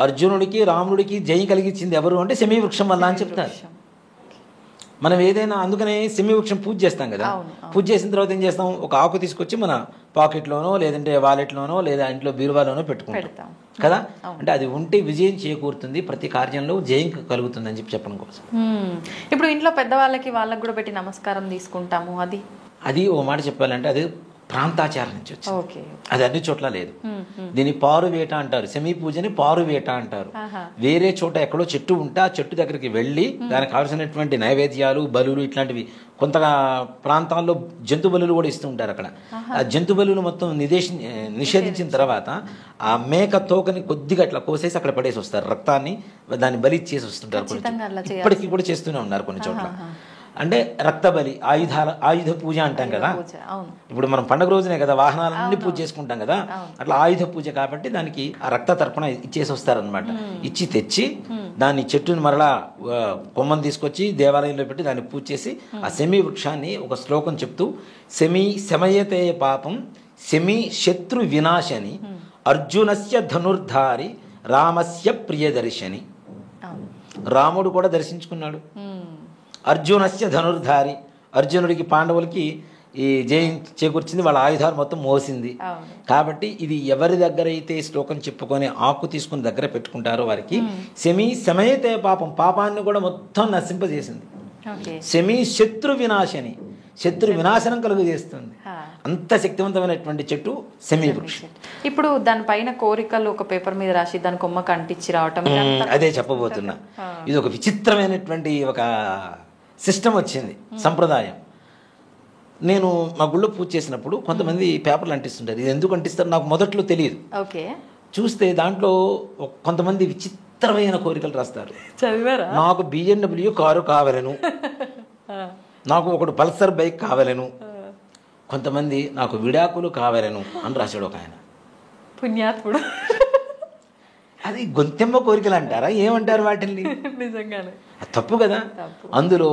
అర్జునుడికి రాముడికి జయం కలిగించింది ఎవరు అంటే శమీ వృక్షం వల్ల అని చెప్తారు. మనం ఏదైనా అందుకనే శమీ వృక్షం పూజ చేస్తాం కదా, పూజ చేసిన తర్వాత ఏం చేస్తాం, ఒక ఆకు తీసుకొచ్చి మన పాకెట్లోనో లేదంటే వాలెట్లోనో లేదా ఇంట్లో బీరువాలోనో పెట్టుకుంటాం కదా. అంటే అది ఉంటే విజయం చేకూరుతుంది, ప్రతి కార్యంలో జయం కలుగుతుంది అని చెప్పడం కోసం. ఇప్పుడు ఇంట్లో పెద్దవాళ్ళకి వాళ్ళకి కూడా పెట్టి నమస్కారం తీసుకుంటాము. అది ఓ మాట చెప్పాలంటే అది ప్రాంతాచారం నుంచి వచ్చింది, అది అన్ని చోట్ల లేదు. దీన్ని పారువేట అంటారు, శమీ పూజని పారువేట అంటారు. వేరే చోట ఎక్కడో చెట్టు ఉంటే ఆ చెట్టు దగ్గరికి వెళ్ళి దానికి కావాల్సినటువంటి నైవేద్యాలు, బలులు ఇట్లాంటివి కొంత ప్రాంతాల్లో జంతు బలులు కూడా ఇస్తూ ఉంటారు. అక్కడ ఆ జంతు బలులు మొత్తం నిషేధించిన తర్వాత ఆ మేక తోకని కొద్దిగా అట్లా కోసేసి అక్కడ పడేసి వస్తారు, రక్తాన్ని దాన్ని బలి ఇచ్చేసి వస్తుంటారు. ఇప్పటికీ కూడా చేస్తూనే ఉన్నారు కొన్ని చోట్ల. అంటే రక్తబలి, ఆయుధ పూజ అంటాం కదా. అవును. ఇప్పుడు మనం పండుగ రోజునే కదా వాహనాలన్నీ పూజ చేసుకుంటాం కదా, అట్లా ఆయుధ పూజ కాబట్టి దానికి ఆ రక్త తర్పణ ఇచ్చేసి వస్తారనమాట. ఇచ్చి తెచ్చి దాన్ని చెట్టుని మరలా కొమ్మని తీసుకొచ్చి దేవాలయంలో పెట్టి దాన్ని పూజ చేసి ఆ శమీ వృక్షాన్ని ఒక శ్లోకం చెప్తూ శమయతే పాపం శమీ శత్రు వినాశని అర్జునస్య ధనుర్ధారి రామస్య ప్రియదర్శని. రాముడు కూడా దర్శించుకున్నాడు. అర్జునస్య ధనుర్ధారి, అర్జునుడికి పాండవులకి ఈ జయం చేకూర్చింది, వాళ్ళ ఆయుధాలు మొత్తం మోసింది. కాబట్టి ఇది ఎవరి దగ్గర అయితే ఈ శ్లోకం చెప్పుకొని ఆకు తీసుకుని దగ్గర పెట్టుకుంటారో వారికి శమయతే పాపం, పాపాన్ని కూడా మొత్తం నశింపజేసింది. శమీ శత్రు వినాశని, శత్రు వినాశనం కలుగజేస్తుంది. అంత శక్తివంతమైనటువంటి చెట్టు శమీ వృక్షం. ఇప్పుడు దానిపైన కోరికలు ఒక పేపర్ మీద రాసి దాని కొమ్మకు అంటించి రావటం, అదే చెప్పబోతున్నా. ఇది ఒక విచిత్రమైనటువంటి ఒక సిస్టమ్ వచ్చింది, సంప్రదాయం. నేను మా గుళ్ళో పూజ చేసినప్పుడు కొంతమంది పేపర్లు అంటిస్తుంటారు. ఇది ఎందుకు అంటిస్తారు నాకు మొదట్లో తెలియదు. చూస్తే దాంట్లో కొంతమంది విచిత్రమైన కోరికలు రాస్తారు. నాకు BMW కారు కావాలను, నాకు ఒకడు పల్సర్ బైక్ కావాలను, కొంతమంది నాకు విడాకులు కావాలను అని రాశాడు ఒక ఆయన. పుణ్యాత్ముడు. అది గొంతెమ్మ కోరికలు అంటారా, ఏమంటారు వాటిని? నిజంగానే తప్పు కదా. అందులో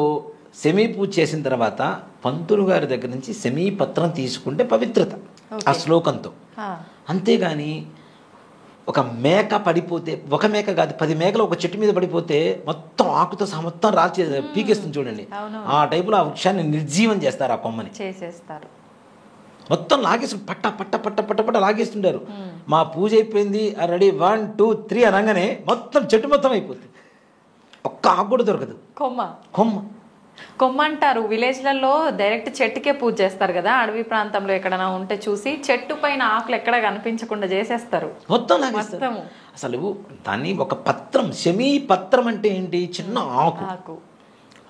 శమీ పూజ చేసిన తర్వాత పంతులు గారి దగ్గర నుంచి శమీ పత్రం తీసుకుంటే పవిత్రత ఆ శ్లోకంతో. అంతేగాని ఒక మేక పడిపోతే, ఒక మేక కాదు 10 మేకలు ఒక చెట్టు మీద పడిపోతే మొత్తం ఆకుతో మొత్తం రాల్చే పీకేస్తుంది చూడండి, ఆ టైపులో ఆ వృక్షాన్ని నిర్జీవం చేస్తారు, ఆ కొమ్మని చేసేస్తారు, మొత్తం లాగేస్తుంది, పట్ట పట్ట పట్ట పట్ట పట్ట లాగేస్తుంటారు. మా పూజ అయిపోయింది, రెడీ 1 2 3 అనగానే మొత్తం చెట్టు మొత్తం అయిపోతుంది, ఒక్క ఆకు కూడా దొరకదు. కొమ్మ అంటారు విలేజ్లలో, డైరెక్ట్ చెట్టుకే పూజ చేస్తారు కదా. అడవి ప్రాంతంలో ఎక్కడైనా ఉంటే చూసి చెట్టు పైన ఆకులు ఎక్కడ కనిపించకుండా చేసేస్తారు, మొత్తం లాగేస్తారు. అసలు దాన్ని ఒక పత్రం, శమీ పత్రం అంటే ఏంటి? చిన్న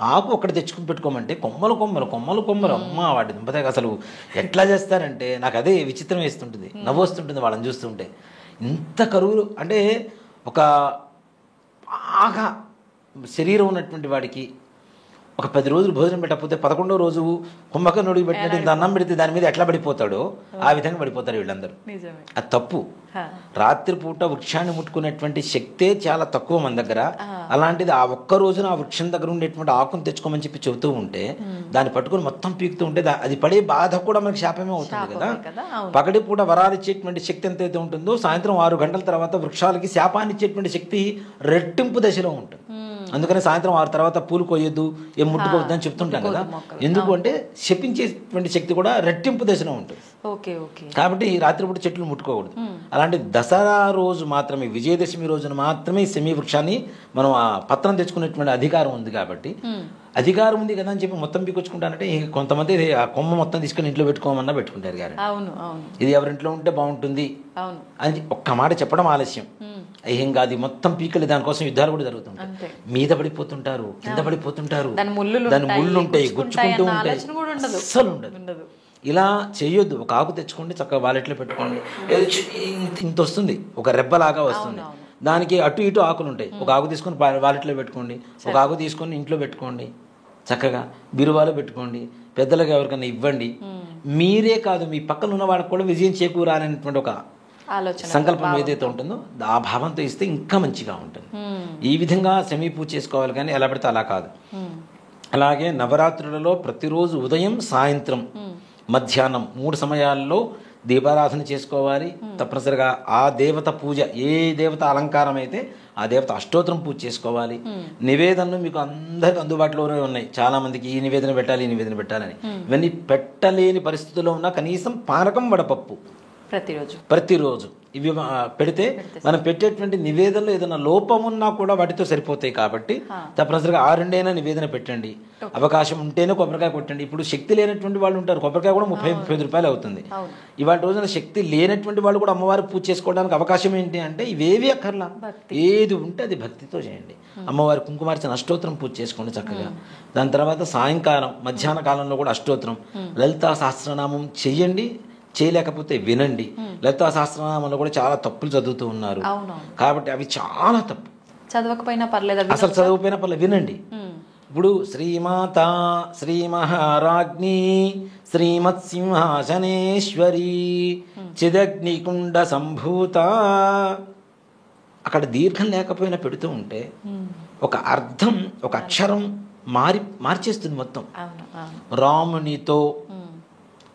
ఆకు ఒకటి తెచ్చుకుని పెట్టుకోమంటే కొమ్మలు కొమ్మలు కొమ్మలు కొమ్మలు, అమ్మ వాటి దింపతే అసలు ఎట్లా చేస్తారంటే నాకు అదే విచిత్రం వేస్తుంటుంది, నవ్వు వస్తుంటుంది వాళ్ళని చూస్తుంటే. ఇంత కరువులు అంటే ఒక బాగా శరీరం ఉన్నటువంటి వాడికి ఒక 10 రోజులు భోజనం పెట్టకపోతే 11వ రోజు కుంభకర్ణుడికి పెట్టినట్టు అన్నం పెడితే దాని మీద ఎట్లా పడిపోతాడో ఆ విధంగా పడిపోతారు వీళ్ళందరూ. అది తప్పు. రాత్రిపూట వృక్షాన్ని ముట్టుకునేటువంటి శక్తే చాలా తక్కువ మన దగ్గర. అలాంటిది ఆ ఒక్క రోజున ఆ వృక్షం దగ్గర ఉండేటువంటి ఆకును తెచ్చుకోమని చెప్పి చెబుతూ ఉంటే దాన్ని పట్టుకుని మొత్తం పీకుతూ ఉంటే అది పడే బాధ కూడా మనకి శాపమే అవుతుంది కదా. పగటి పూట వరాలు ఇచ్చేటువంటి శక్తి ఎంతైతే ఉంటుందో సాయంత్రం 6 గంటల తర్వాత వృక్షాలకి శాపాన్ని ఇచ్చేటువంటి శక్తి రెట్టింపు దశలో ఉంటుంది. అందుకని సాయంత్రం 6 తర్వాత పూలు కొయ్యొద్దు, ఏం ముట్టుకోవద్దు అని చెప్తుంటాం కదా. ఎందుకు అంటే శపించేటువంటి శక్తి కూడా రెట్టింపు దశలో ఉంటుంది. కాబట్టి రాత్రిపూట చెట్లు ముట్టుకోకూడదు. అలాంటి దసరా రోజు మాత్రమే, విజయదశమి రోజున మాత్రమే శమీ వృక్షాన్ని మనం ఆ పత్రం తెచ్చుకునేటువంటి అధికారం ఉంది. కాబట్టి అధికారం ఉంది కదా అని చెప్పి మొత్తం పీకొచ్చుకుంటానంటే కొంతమంది ఆ కొమ్మ మొత్తం తీసుకుని ఇంట్లో పెట్టుకోమన్నా పెట్టుకుంటారు గారు. ఇది ఎవరింట్లో ఉంటే బాగుంటుంది అని ఒక్క మాట చెప్పడం ఆలస్యం. ఏం కాదు, మొత్తం పీకలు దానికోసం యుద్ధాలు కూడా జరుగుతుంటాయి. మీద పడిపోతుంటారు, కింద పడిపోతుంటారు, దాని ముళ్ళు ఉంటాయి, గుచ్చుకుంటూ ఉంటాయి, అస్సలు ఉండదు. ఇలా చేయొద్దు. ఒక ఆకు తెచ్చుకోండి, చక్కగా వాలెట్లో పెట్టుకోండి. ఇంత వస్తుంది, ఒక రెబ్బలాగా వస్తుంది, దానికి అటు ఇటు ఆకులు ఉంటాయి. ఒక ఆకు తీసుకొని వాలెట్లో పెట్టుకోండి, ఒక ఆకు తీసుకొని ఇంట్లో పెట్టుకోండి, చక్కగా బీరువాలో పెట్టుకోండి, పెద్దలకు ఎవరికైనా ఇవ్వండి. మీరే కాదు, మీ పక్కన ఉన్న వాళ్ళకి కూడా విజయం చేకూరాలనేటువంటి ఒక సంకల్పం ఏదైతే ఉంటుందో ఆ భావంతో ఇస్తే ఇంకా మంచిగా ఉంటుంది. ఈ విధంగా శమీ పూజ చేసుకోవాలి, కానీ ఎలా పడితే అలా కాదు. అలాగే నవరాత్రులలో ప్రతిరోజు ఉదయం, సాయంత్రం, మధ్యాహ్నం 3 సమయాల్లో దీపారాధన చేసుకోవాలి. తప్పనిసరిగా ఆ దేవత పూజ, ఏ దేవత అలంకారం అయితే ఆ దేవత అష్టోత్తరం పూజ చేసుకోవాలి. నివేదనలు మీకు అందరికి అందుబాటులోనే ఉన్నాయి. చాలా మందికి ఈ నివేదన పెట్టాలి, ఈ నివేదన పెట్టాలని, ఇవన్నీ పెట్టలేని పరిస్థితుల్లో ఉన్న కనీసం పానకం, వడపప్పు ప్రతిరోజు ఇవి పెడితే మనం పెట్టేటువంటి నివేదనలో ఏదైనా లోపం ఉన్నా కూడా వాటితో సరిపోతాయి. కాబట్టి తప్పనిసరిగా 6 నివేదన పెట్టండి. అవకాశం ఉంటేనే కొబ్బరికాయ కొట్టండి. ఇప్పుడు శక్తి లేనటువంటి వాళ్ళు ఉంటారు, కొబ్బరికాయ కూడా 30-35 రూపాయలు అవుతుంది. ఇవాళ రోజున శక్తి లేనటువంటి వాళ్ళు కూడా అమ్మవారి పూజ చేసుకోవడానికి అవకాశం ఏంటి అంటే ఇవేవి అక్కర్లా, ఏది ఉంటే అది భక్తితో చేయండి. అమ్మవారి కుంకుమార్చన అష్టోత్తరం పూజ చేసుకోండి చక్కగా. దాని తర్వాత సాయంకాలం, మధ్యాహ్న కాలంలో కూడా అష్టోత్తరం, లలితా సహస్రనామం చెయ్యండి. చేయలేకపోతే వినండి. లలితా సహస్రనామంలో కూడా చాలా తప్పులు చదువుతూ ఉన్నారు. కాబట్టి అవి చాలా తప్పు. చదవకపోయినా పర్లేదు, అసలు చదవకపోయినా పర్లేదు, వినండి. ఇప్పుడు శ్రీమాత శ్రీ మహారాజ్ఞి శ్రీమత్సింహాసనేశ్వరి చిదగ్నికుండ సంభూత, అక్కడ దీర్ఘం లేకపోయినా పెడుతూ ఉంటే ఒక అర్థం, ఒక అక్షరం మార్చేస్తుంది మొత్తం. రామునితో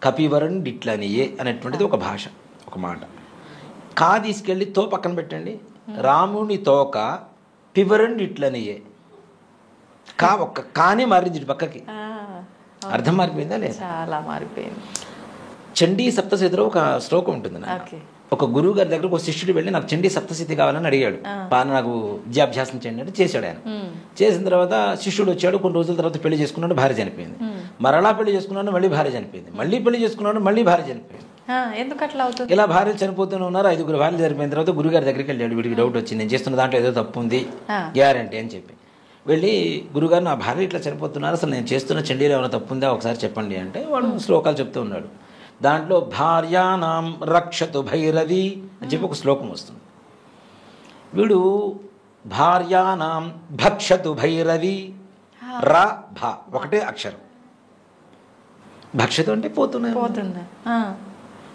కపివరుండిట్లనియే అనేటువంటిది ఒక భాష, ఒక మాట. కా తీసుకెళ్ళి తో పక్కన పెట్టండి. రాముని తోక పివరుండిట్లనియే, కా ఒక్క కానే మారింది పక్కకి. అర్థం మారిపోయిందా లేదా? చాలా మారిపోయింది. చండీ సప్తశతిలో ఒక శ్లోకం ఉంటుంది. ఒక గురువు గారి దగ్గర ఒక శిష్యుడు వెళ్ళి నాకు చండీ సప్తశతి కావాలని అడిగాడు. నాకు విద్యాభ్యాసం చేయండి అంటే చేశాడు ఆయన. చేసిన తర్వాత శిష్యుడు వచ్చాడు. కొన్ని రోజుల తర్వాత పెళ్లి చేసుకున్నాడు, భార్య చనిపోయింది. మరలా పెళ్లి చేసుకున్నాడు, మళ్ళీ భార్య చనిపోయింది. మళ్ళీ పెళ్లి చేసుకున్నాడు, మళ్ళీ భార్య చనిపోయింది. ఎందుకు అట్లా అవుతుంది? ఇలా భార్యలు చనిపోతూనే ఉన్నారు. 5 భార్యలు చనిపోయిన తర్వాత గురుగారి దగ్గరికి వెళ్ళాడు. వీడికి డౌట్ వచ్చింది, నేను చేస్తున్న దాంట్లో ఏదో తప్పు ఉంది, గ్యారంటీ అని చెప్పి వెళ్ళి గురుగారు నా భార్య ఇట్లా చనిపోతున్నారు, అసలు నేను చేస్తున్న చండీలో ఏమైనా తప్పు ఉందా ఒకసారి చెప్పండి అంటే వాడు శ్లోకాలు చెప్తూ ఉన్నాడు. దాంట్లో భార్యానాం రక్షతు భైరవి అని చెప్పి ఒక శ్లోకం వస్తుంది. వీడు భార్యానాం భక్షతు భైరవి, రా భా ఒకటే అక్షరం. భక్షతు అంటే పోతున్నా,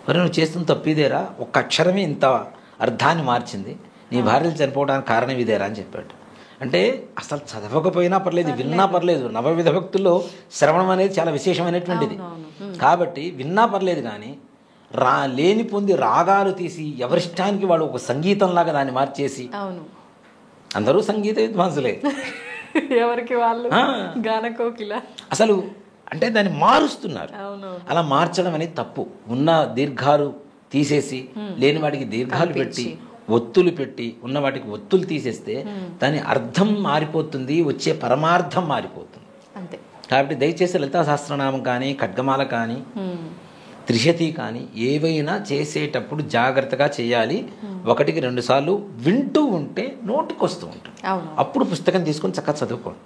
మరి నువ్వు చేస్తున్న తప్పిదేరా, ఒక్క అక్షరమే ఇంత అర్థాన్ని మార్చింది, నీ భార్యలు చనిపోవడానికి కారణం ఇదేరా అని చెప్పాడు. అంటే అసలు చదవకపోయినా పర్లేదు, విన్నా పర్లేదు. నవవిధ భక్తుల్లో శ్రవణం అనేది చాలా విశేషమైనటువంటిది. కాబట్టి విన్నా పర్లేదు, కానీ లేని పొంది రాగాలు తీసి ఎవరిష్టానికి వాడు ఒక సంగీతంలాగా దాన్ని మార్చేసి, అందరూ సంగీత విద్వాంసులే, ఎవరికి వాళ్ళు గానకోకిల, అసలు అంటే దాన్ని మారుస్తున్నారు. అలా మార్చడం అనేది తప్పు. ఉన్న దీర్ఘాలు తీసేసి లేని వాటికి దీర్ఘాలు పెట్టి, ఒత్తులు పెట్టి, ఉన్న వాటికి ఒత్తులు తీసేస్తే దాని అర్థం మారిపోతుంది, వచ్చే పరమార్థం మారిపోతుంది. అంతే. కాబట్టి దయచేసి లలితా సహస్రనామం కానీ, ఖడ్గమాల కానీ, త్రిశతి కానీ ఏవైనా చేసేటప్పుడు జాగ్రత్తగా చేయాలి. 1-2 సార్లు వింటూ ఉంటే నోటికి వస్తూ ఉంటుంది. అప్పుడు పుస్తకం తీసుకొని చక్కగా చదువుకోండి.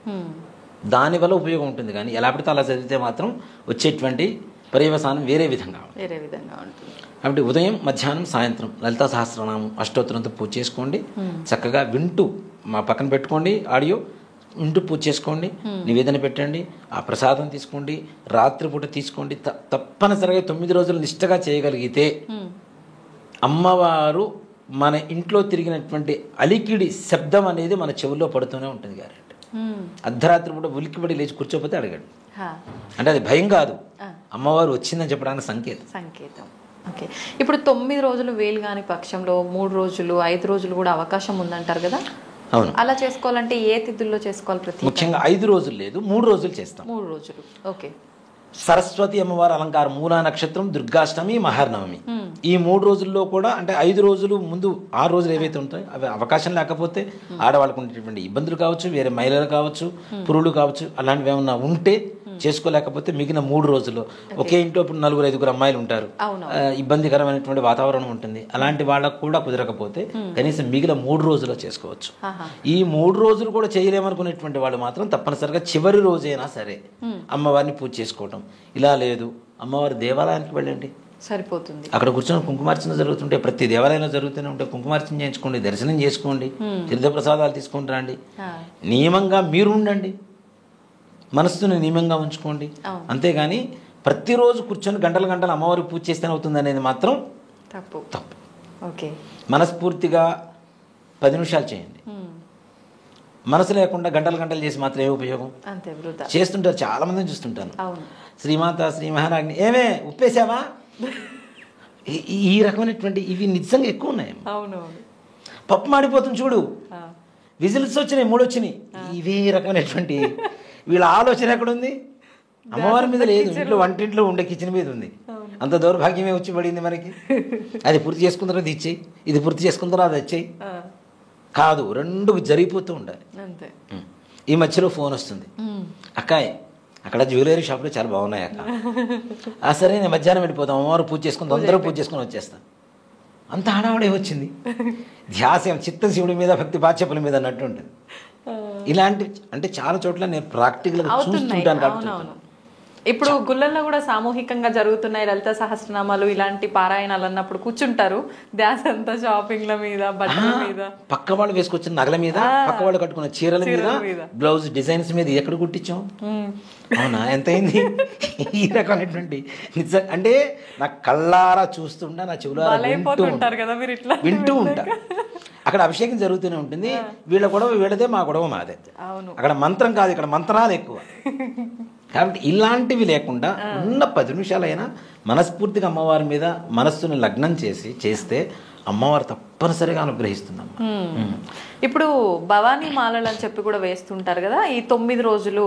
దానివల్ల ఉపయోగం ఉంటుంది. కానీ ఎలా పడితే అలా చదివితే మాత్రం వచ్చేటువంటి పర్యవసానం వేరే విధంగా ఉంటుంది. కాబట్టి ఉదయం, మధ్యాహ్నం, సాయంత్రం లలితా సహస్రనామం అష్టోత్తరంతో పూజ చేసుకోండి. చక్కగా వింటూ మా పక్కన పెట్టుకోండి, ఆడియో వింటూ పూజ చేసుకోండి. నివేదన పెట్టండి, ఆ ప్రసాదం తీసుకోండి, రాత్రిపూట తీసుకోండి. తప్పనిసరిగా 9 రోజులు నిష్టగా చేయగలిగితే అమ్మవారు మన ఇంట్లో తిరిగినటువంటి అలికిడి శబ్దం అనేది మన చెవుల్లో పడుతూనే ఉంటుంది. గ్యారెంటీ. అర్ధరాత్రి పూట ఉలిక్కిపడి లేచి కూర్చోపోతే అడగండి. అంటే అది భయం కాదు, అమ్మవారు వచ్చిందని చెప్పడానికి సంకేతం. ఓకే. ఇప్పుడు 9 రోజులు వేలు కాని పక్షంలో 3 రోజులు 5 రోజులు కూడా అవకాశం ఉందంటారు కదా? అవును. అలా చేసుకోవాలంటే ఏ తిథుల్లో చేసుకోవాలి? ముఖ్యంగా 5 రోజులు లేదు, 3 రోజులు చేస్తాం. 3 రోజులు. ఓకే. సరస్వతి అమ్మవారి అలంకారం, మూలా నక్షత్రం, దుర్గాష్టమి, మహానవమి, ఈ 3 రోజుల్లో కూడా అంటే 5 రోజులు ముందు 6 రోజులు ఏవైతే ఉంటాయో అవి అవకాశం లేకపోతే ఆడవాళ్ళకు ఉండేటువంటి ఇబ్బందులు కావచ్చు, వేరే మహిళలు కావచ్చు, పురులు కావచ్చు, అలాంటివి ఏమన్నా ఉంటే చేసుకోలేకపోతే మిగిలిన 3 రోజుల్లో ఒకే ఇంట్లో ఇప్పుడు 4-5 అమ్మాయిలు ఉంటారు, ఇబ్బందికరమైనటువంటి వాతావరణం ఉంటుంది. అలాంటి వాళ్ళకు కూడా కుదరకపోతే కనీసం మిగిలిన 3 రోజుల్లో చేసుకోవచ్చు. ఈ 3 రోజులు కూడా చేయలేమనుకునేటువంటి వాళ్ళు మాత్రం తప్పనిసరిగా చివరి రోజైనా సరే అమ్మవారిని పూజ చేసుకోవటం. ఇలా లేదు, అమ్మవారి దేవాలయానికి వెళ్ళండి, సరిపోతుంది. అక్కడ కూర్చొని కుంకుమార్చన జరుగుతుంటే, ప్రతి దేవాలయంలో జరుగుతూనే ఉంటే కుంకుమార్చన చేయించుకోండి, దర్శనం చేసుకోండి, తీర్థప్రసాదాలు తీసుకొని రండి. నియమంగా మీరు ఉండండి, మనస్సుని నియమంగా ఉంచుకోండి. అంతేగాని ప్రతిరోజు కూర్చొని గంటలు అమ్మవారి పూజ చేస్తేనే అవుతుంది అనేది మాత్రం తప్పు. ఓకే. మనస్ఫూర్తిగా 10 నిమిషాలు చేయండి. మనసు లేకుండా గంటలు చేసి మాత్రం ఏ ఉపయోగం? చేస్తుంటారు, చాలా మందిని చూస్తుంటాను. శ్రీమాత శ్రీ మహారాజ్ని ఏమే ఉప్పేసావా, ఈ రకమైనటువంటి ఇవి నిజంగా ఎక్కువ ఉన్నాయి. పప్పు మాడిపోతుంది చూడు, విజిల్స్ వచ్చినాయి, 3 వచ్చినాయి, ఇవే రకమైనటువంటి వీళ్ళ ఆలోచన ఎక్కడుంది? అమ్మవారి మీద లేదు, ఇంట్లో వంటింట్లో ఉండే కిచెన్ మీద ఉంది. అంత దౌర్భాగ్యమే వచ్చి పడింది మనకి. అది పూర్తి చేసుకున్న తర్వాత ఇచ్చేయి, ఇది పూర్తి చేసుకున్న తర్వాత అది వచ్చేయి కాదు, 2 జరిగిపోతూ ఉండాలి. ఈ మధ్యలో ఫోన్ వస్తుంది, అక్కాయ్ అక్కడ జ్యువెలరీ షాప్లో చాలా బాగున్నాయి అక్క, సరే నేను మధ్యాహ్నం వెళ్ళిపోతాం, అమ్మవారు పూజ చేసుకుని అందరూ పూజ చేసుకుని వచ్చేస్తాం. అంత హడావుడే వచ్చింది, ధ్యాసం చిత్తం శివుడి మీద, భక్తి పాచ్యపుల మీద అన్నట్టు ఉంటుంది. ఇలాంటి అంటే చాలా చోట్ల నేను ప్రాక్టికల్గా చూస్తుంటాను కాబట్టి ఇప్పుడు గుళ్ళల్లో కూడా సామూహికంగా జరుగుతున్నాయి లలిత సహస్రనామాలు ఇలాంటి పారాయణాలు అన్నప్పుడు కూర్చుంటారు, ధ్యాస అంతా షాపింగ్ల మీద, బట్టల మీద, పక్క వాళ్ళు వేసుకొచ్చిన నగల మీద, పక్క వాళ్ళు కట్టుకున్న చీరల మీద, బ్లౌజ్ డిజైన్స్ మీద ఎక్కడ కుట్టించాం? అవునా, ఎంత అయింది? ఈ రకమైనటువంటి అంటే నా కళ్ళారా చూస్తుంటా, నా చెవులారా వింటూ ఉంటా. అక్కడ అభిషేకం జరుగుతూనే ఉంటుంది. వీళ్ళ గొడవ వీళ్ళదే, మా గొడవ మాదే. అక్కడ మంత్రం కాదు, ఇక్కడ మంత్రాలు ఎక్కువ. కాబట్టి ఇలాంటివి లేకుండా ఉన్న 10 నిమిషాలైనా మనస్ఫూర్తిగా అమ్మవారి మీద మనస్సుని లగ్నం చేస్తే అమ్మవారు తప్పనిసరిగా అనుగ్రహిస్తున్నాం. ఇప్పుడు భవానీ మాలలు అని చెప్పి కూడా వేస్తుంటారు కదా, ఈ 9 రోజులు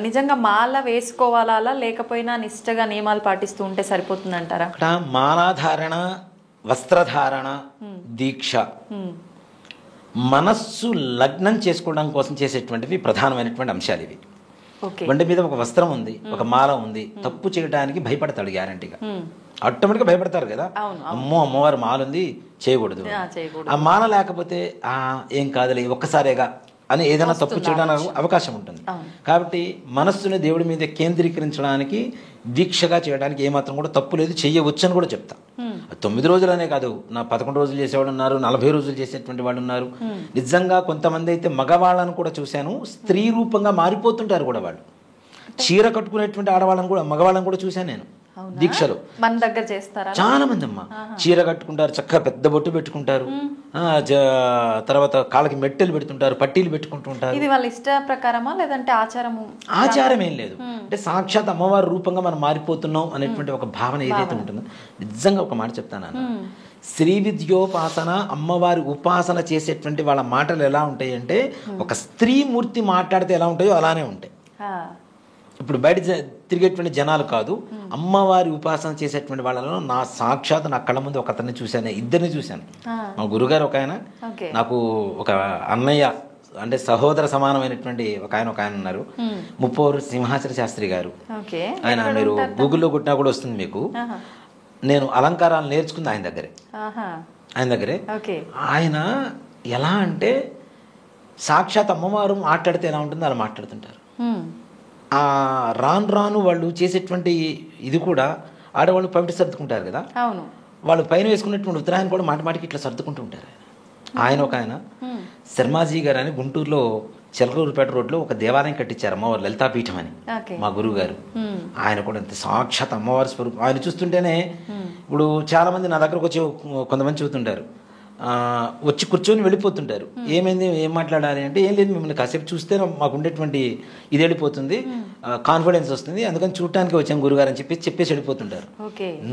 నిజంగా మాల వేసుకోవాలా లేకపోయినా నిష్టగా నియమాలు పాటిస్తూ ఉంటే సరిపోతుందంటారా? అక్కడ మాలాధారణ, వస్త్రధారణ, దీక్ష, మనస్సు లగ్నం చేసుకోవడం కోసం చేసేటువంటివి ప్రధానమైనటువంటి అంశాలు ఇవి. బండి మీద ఒక వస్త్రం ఉంది, ఒక మాల ఉంది, తప్పు చేయడానికి భయపడతాడు గ్యారంటీగా. ఆటోమేటిక్గా భయపడతారు కదా, అమ్మవారి మాల ఉంది చేయకూడదు. ఆ మాల లేకపోతే ఏం కాదులే ఒక్కసారేగా అని ఏదైనా తప్పు చేయడానికి అవకాశం ఉంటుంది. కాబట్టి మనస్సుని దేవుడి మీద కేంద్రీకరించడానికి, దీక్షగా చేయడానికి ఏమాత్రం కూడా తప్పు లేదు, చెయ్యవచ్చు అని కూడా చెప్తా. 9 రోజులనే కాదు, నా 11 రోజులు చేసేవాళ్ళు ఉన్నారు, 40 రోజులు చేసేటువంటి వాళ్ళు ఉన్నారు. నిజంగా కొంతమంది అయితే మగవాళ్ళని కూడా చూశాను, స్త్రీ రూపంగా మారిపోతుంటారు కూడా వాళ్ళు. చీర కట్టుకునేటువంటి ఆడవాళ్ళని కూడా, మగవాళ్ళని కూడా చూశాను నేను దీక్షలో. మన దగ్గర చేస్తారా? చాలా మంది అమ్మ చీర కట్టుకుంటారు, చక్కగా పెద్ద బొట్టు పెట్టుకుంటారు, తర్వాత కాళ్ళకి మెట్టెలు పెడుతుంటారు, పట్టీలు పెట్టుకుంటుంటారు. ఇది వాళ్ళ ఇష్ట ప్రకారమా లేదంటే ఆచారము? ఆచారం ఏం లేదు, అంటే సాక్షాత్ అమ్మవారి రూపంగా మనం మారిపోతున్నాం అనేటువంటి ఒక భావన ఏదైతే ఉంటుందో. నిజంగా ఒక మాట చెప్తాను, శ్రీ విద్యోపాసన, అమ్మవారి ఉపాసన చేసేటువంటి వాళ్ళ మాటలు ఎలా ఉంటాయి అంటే, ఒక స్త్రీ మూర్తి మాట్లాడితే ఎలా ఉంటాయో అలానే ఉంటాయి. ఇప్పుడు బయట తిరిగేటువంటి జనాలు కాదు, అమ్మవారి ఉపాసన చేసేటువంటి వాళ్ళలో నా సాక్షాత్ నా కళ్ళ ముందు ఒక అతన్ని చూశాను, ఇద్దరిని చూశాను. మా గురుగారు ఒక ఆయన, నాకు ఒక అన్నయ్య అంటే సహోదర సమానమైనటువంటి ఒక ఆయన ఉన్నారు, ముప్పవరు సింహాచల శాస్త్రి గారు. ఆయన మీరు గూగుల్లో కొట్టినా కూడా వస్తుంది మీకు. నేను అలంకారాలు నేర్చుకుంది ఆయన దగ్గరే. ఆయన ఎలా అంటే సాక్షాత్ అమ్మవారు మాట్లాడితే ఎలా ఉంటుందో అలా మాట్లాడుతుంటారు. రాను వాళ్ళు చేసేటువంటి ఇది కూడా ఆడవాళ్ళు పవిట సర్దుకుంటారు కదా, వాళ్ళు పైన వేసుకున్నటువంటి ఉత్తరాయణ కూడా మాటికి ఇట్లా సర్దుకుంటూ ఉంటారు. ఆయన ఒక ఆయన శర్మాజీ గారు అని గుంటూరులో చిలకలూరుపేట రోడ్లో ఒక దేవాలయం కట్టించారు, అమ్మవారు లలితాపీఠం అని, మా గురువు గారు. ఆయన కూడా అంతే సాక్షాత్ అమ్మవారి స్వరూపం. ఆయన చూస్తుంటేనే ఇప్పుడు చాలా మంది నా దగ్గరకు వచ్చి కొంతమంది చూస్తుంటారు, వచ్చి కూర్చొని వెళ్ళిపోతుంటారు. ఏమైంది, ఏం మాట్లాడాలి అంటే, ఏం లేదు మిమ్మల్ని కాసేపు చూస్తే మాకు ఉండేటువంటి ఇది వెళ్ళిపోతుంది, కాన్ఫిడెన్స్ వస్తుంది, అందుకని చూడటానికి వచ్చాం గురుగారు అని చెప్పేసి వెళ్ళిపోతుంటారు.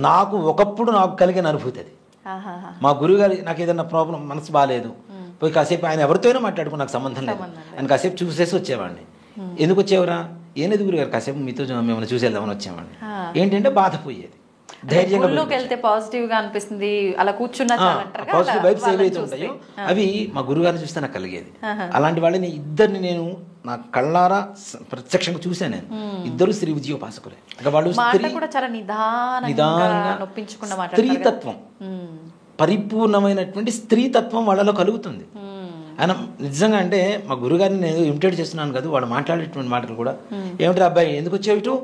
నాకు ఒకప్పుడు నాకు కలిగిన అనుభూతి అది. మా గురుగారు నాకు ఏదైనా ప్రాబ్లం, మనసు బాగాలేదు, పోయి కాసేపు ఆయన ఎవరితోనో మాట్లాడుకుని నాకు సంబంధం లేదు, ఆయన కాసేపు చూసేసి వచ్చేవాడిని. ఎందుకు వచ్చేవరా? ఏం లేదు గురుగారు, కాసేపు మీతో మిమ్మల్ని చూసి వెళ్దామని వచ్చేవాడిని. ఏంటంటే బాధ పోయేది. వెళ్తే పాజిటివ్ గా అనిపిస్తుంది, అలా కూర్చున్నా పాజిటివ్ వైబ్స్ ఏవైతే ఉంటాయో అవి మా గురుగారిని చూస్తే నాకు కలిగేది. అలాంటి వాళ్ళని ఇద్దరిని నేను నా కళ్ళారా ప్రత్యక్షంగా చూశాను. నేను ఇద్దరు శ్రీ విజయోపాసకులే. వాళ్ళు నిదానంగా స్త్రీతత్వం, పరిపూర్ణమైనటువంటి స్త్రీతత్వం వాళ్ళలో కలుగుతుంది. ఆయన నిజంగా అంటే మా గురుగారిని నేను ఇమిటేట్ చేస్తున్నాను కదా, వాళ్ళు మాట్లాడేటువంటి మాటలు కూడా, ఏమిటి అబ్బాయి ఎందుకు వచ్చావు ఇటు,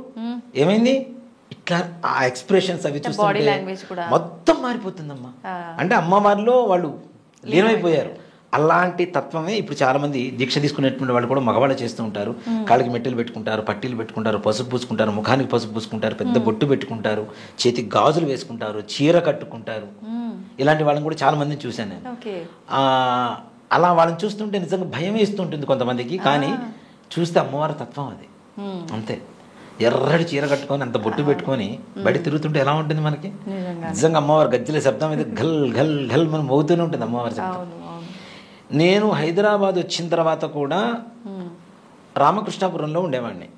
ఏమైంది, ఇట్లా ఆ ఎక్స్ప్రెషన్స్ అవి చూస్తుంటే మొత్తం మారిపోతుందమ్మా. అంటే అమ్మవారిలో వాళ్ళు లీనమైపోయారు. అలాంటి తత్వమే ఇప్పుడు చాలా మంది దీక్ష తీసుకునేటువంటి వాళ్ళు కూడా మగవాళ్ళు చేస్తూ ఉంటారు. కాళ్ళకి మెట్టెలు పెట్టుకుంటారు, పట్టీలు పెట్టుకుంటారు, పసుపు పూసుకుంటారు, ముఖానికి పసుపు పూసుకుంటారు, పెద్ద బొట్టు పెట్టుకుంటారు, చేతికి గాజులు వేసుకుంటారు, చీర కట్టుకుంటారు. ఇలాంటి వాళ్ళని కూడా చాలా మందిని చూశాను నేను. అలా వాళ్ళని చూస్తుంటే నిజంగా భయం వేస్తుంటుంది కొంతమందికి, కానీ చూస్తే అమ్మవారి తత్వం అది అంతే. ఎర్రటి చీర కట్టుకొని అంత బొట్టు పెట్టుకొని బయట తిరుగుతుంటే ఎలా ఉంటుంది మనకి? నిజంగా అమ్మవారి గజ్జల శబ్దం అయితే ఘల్ ఘల్ ఘల్ మనం మోగుతూనే ఉంటుంది అమ్మవారి శబ్దం. నేను హైదరాబాద్ వచ్చిన తర్వాత కూడా రామకృష్ణాపురంలో ఉండేవాడిని.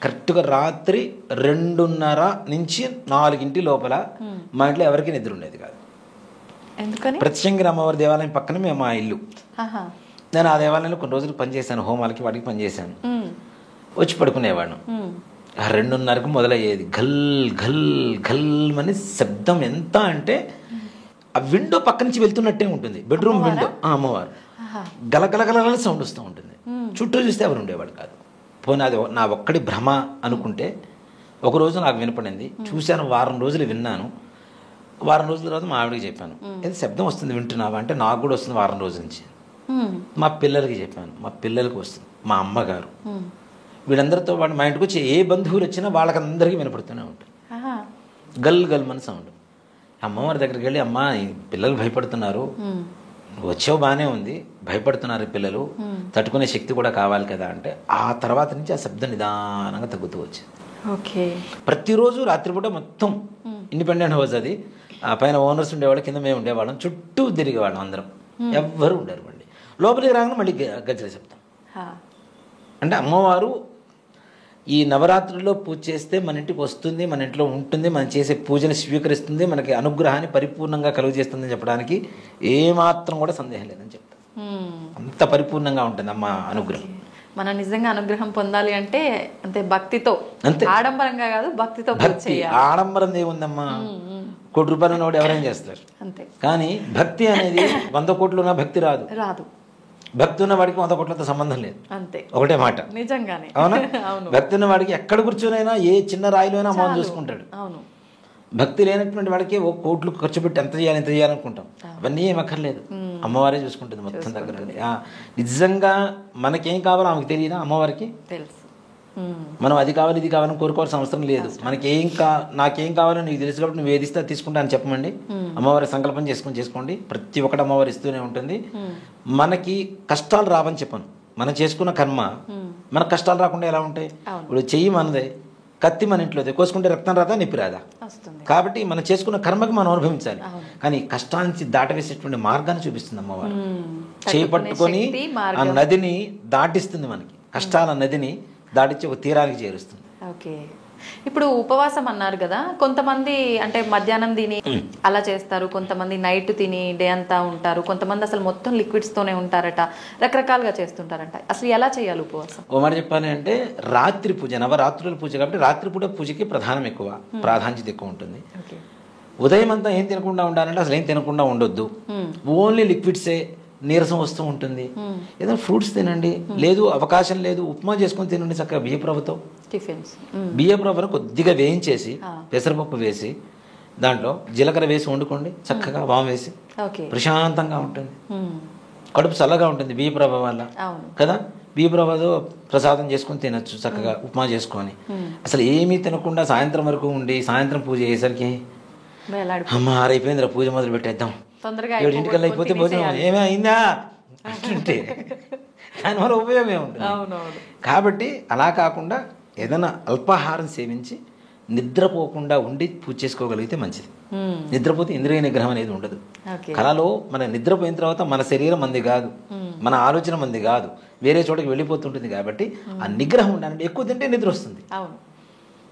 కరెక్ట్గా రాత్రి 2:30 నుంచి 4 లోపల మా ఇంట్లో ఎవరికి నిద్ర ఉండేది కాదు. ప్రత్యంగిరి అమ్మవారి దేవాలయం పక్కన మా ఇల్లు. నేను ఆ దేవాలయంలో కొన్ని రోజులు పనిచేశాను, హోమాలకి వాటికి పనిచేశాను. వచ్చి పడుకునేవాడు. 2:30కు మొదలయ్యేది ఘల్ ఘల్ ఘల్ అని శబ్దం. ఎంత అంటే ఆ విండో పక్క నుంచి వెళ్తున్నట్టే ఉంటుంది, బెడ్రూమ్ విండో. అమ్మవారు గలగలగల సౌండ్ వస్తూ ఉంటుంది. చుట్టూ చూస్తే ఎవరు ఉండేవాడు కాదు. పోనీ అది నా ఒక్కడి భ్రమ అనుకుంటే ఒకరోజు నాకు వినపడింది, చూశాను, వారం రోజులు విన్నాను. వారం రోజుల తర్వాత మా ఆవిడకి చెప్పాను, ఏదో శబ్దం వస్తుంది వింటున్నావా అంటే, నాకు కూడా వస్తుంది వారం రోజుల నుంచి. మా పిల్లలకి చెప్పాను, మా పిల్లలకి వస్తుంది, మా అమ్మగారు, వీళ్ళందరితో పాటు మా ఇంటికి వచ్చి ఏ బంధువులు వచ్చినా వాళ్ళకందరికీ వినపడుతూనే ఉంటుంది. గల్ గల్ మన సౌండ్. అమ్మవారి దగ్గరికి వెళ్ళి, అమ్మ పిల్లలు భయపడుతున్నారు, వచ్చావు బాగానే ఉంది, భయపడుతున్నారు పిల్లలు, తట్టుకునే శక్తి కూడా కావాలి కదా అంటే, ఆ తర్వాత నుంచి ఆ శబ్దం నిదానంగా తగ్గుతూ వచ్చింది. ఓకే. ప్రతిరోజు రాత్రిపూట మొత్తం ఇండిపెండెంట్ హౌస్ అది, ఆ పైన ఓనర్స్ ఉండేవాళ్ళు, కింద మేము ఉండేవాళ్ళం, చుట్టూ తిరిగేవాళ్ళం అందరం, ఎవ్వరు ఉండరు అండి. లోపలికి రాగానే మళ్ళీ గజ్జల శబ్దం. అంటే అమ్మవారు ఈ నవరాత్రుల్లో పూజ చేస్తే మన ఇంటికి వస్తుంది, మన ఇంట్లో ఉంటుంది, మనం చేసే పూజని స్వీకరిస్తుంది, మనకి అనుగ్రహాన్ని పరిపూర్ణంగా కలుగజేస్తుందని చెప్పడానికి ఏమాత్రం కూడా సందేహం లేదని చెప్తాను. అంత పరిపూర్ణంగా ఉంటుంది అమ్మ అనుగ్రహం. మనం నిజంగా అనుగ్రహం పొందాలి అంటే అంతే భక్తితో, అంతే, ఆడంబరంగా కాదు, భక్తితో. భక్తి ఆడంబరం ఏముందమ్మా, కోటి రూపాయలు నోడు ఎవరైనా చేస్తారు అంతే. కానీ భక్తి అనేది 100 కోట్లు ఉన్న భక్తి రాదు. భక్తి ఉన్న వాడికి 100 కోట్లతో సంబంధం లేదు, అంతే, ఒకటే మాట. నిజంగానే అవునా? భక్తి ఉన్న వాడికి ఎక్కడ కూర్చొనైనా ఏ చిన్న రాయిలోనైనా అమ్మని చూసుకుంటాడు. అవును. భక్తి లేనటువంటి వాడికి ఓ కోట్లు ఖర్చు పెట్టి ఎంత చేయాలనుకుంటాం, అవన్నీ ఏం అక్కర్లేదు, అమ్మవారే చూసుకుంటుంది మొత్తం దగ్గర. నిజంగా మనకేం కావాలో ఆమెకు తెలియదా? అమ్మవారికి తెలుసు. మనం అది కావాలి ఇది కావాలని కోరుకోవాల్సిన అవసరం లేదు. మనకేం నాకేం కావాలో నీకు తెలుసు కాబట్టి నువ్వు ఏదిస్తే తీసుకుంటా అని చెప్పమండి. అమ్మవారి సంకల్పం చేసుకోండి. ప్రతి ఒక్కటి అమ్మవారు ఇస్తూనే ఉంటుంది. మనకి కష్టాలు రావని చెప్పను. మనం చేసుకున్న కర్మ మనకు కష్టాలు రాకుండా ఎలా ఉంటాయి? ఇప్పుడు చెయ్యి మనదే, కత్తి మన ఇంట్లోదే, కోసుకుంటే రక్తం రాదా, నొప్పి రాదా? కాబట్టి మనం చేసుకున్న కర్మకి మనం అనుభవించాలి. కానీ కష్టానికి దాటవేసేటువంటి మార్గాన్ని చూపిస్తుంది అమ్మవారు. చేపట్టుకొని ఆ నదిని దాటిస్తుంది, మనకి కష్టాల నదిని దాటించి ఒక తీరానికి చేరుస్తుంది. ఓకే. ఇప్పుడు ఉపవాసం అన్నారు కదా, కొంతమంది అంటే మధ్యాహ్నం తిని అలా చేస్తారు, కొంతమంది నైట్ తిని డే అంతా ఉంటారు, కొంతమంది అసలు మొత్తం లిక్విడ్స్ తోనే ఉంటారట, రకరకాలుగా చేస్తుంటారంట. అసలు ఎలా చేయాలి ఉపవాసం? ఓ మాట చెప్పాలి అంటే, రాత్రి పూజ, నవరాత్రుల పూజ కాబట్టి రాత్రిపూట పూజకి ప్రధానం ఎక్కువ, ప్రాధాన్యత ఎక్కువ ఉంటుంది. ఉదయం అంతా ఏం తినకుండా ఉండాలంటే అసలు ఏం తినకుండా ఉండొద్దు, ఓన్లీ లిక్విడ్సే. నీరసం వస్తూ ఉంటుంది, ఏదైనా ఫ్రూట్స్ తినండి, లేదు అవకాశం లేదు ఉప్మా చేసుకొని తినండి చక్కగా. బియ్యప్రవ్వతో టిఫిన్స్, బియ్యప్రవ్వను కొద్దిగా వేయించేసి పెసరపప్పు వేసి దాంట్లో జీలకర్ర వేసి వండుకోండి చక్కగా, వాము వేసి, ప్రశాంతంగా ఉంటుంది, కడుపు చల్లగా ఉంటుంది బియ్యప్రవ్వ వల్ల కదా. బియ్యప్రవ్వతో ప్రసాదం చేసుకొని తినచ్చు చక్కగా, ఉప్మా చేసుకొని. అసలు ఏమీ తినకుండా సాయంత్రం వరకు ఉండి సాయంత్రం పూజ అయ్యేసరికి అమ్మ ఆరైపోయిందిరా, పూజ మొదలు పెట్టేద్దాం, 7 అయిపోతే భోజనం ఏమే అయిందా అంటుంటే దానివల్ల ఉపయోగం ఏముంటుంది? కాబట్టి అలా కాకుండా ఏదైనా అల్పాహారం సేవించి నిద్రపోకుండా ఉండి పూజ చేసుకోగలిగితే మంచిది. నిద్రపోతే ఇంద్రియ నిగ్రహం అనేది ఉండదు. కళలో మన నిద్రపోయిన తర్వాత మన శరీరం మంది కాదు, మన ఆలోచన మంది కాదు, వేరే చోటకి వెళ్ళిపోతుంటుంది. కాబట్టి ఆ నిగ్రహం ఉండాలంటే ఎక్కువ తింటే నిద్ర వస్తుంది,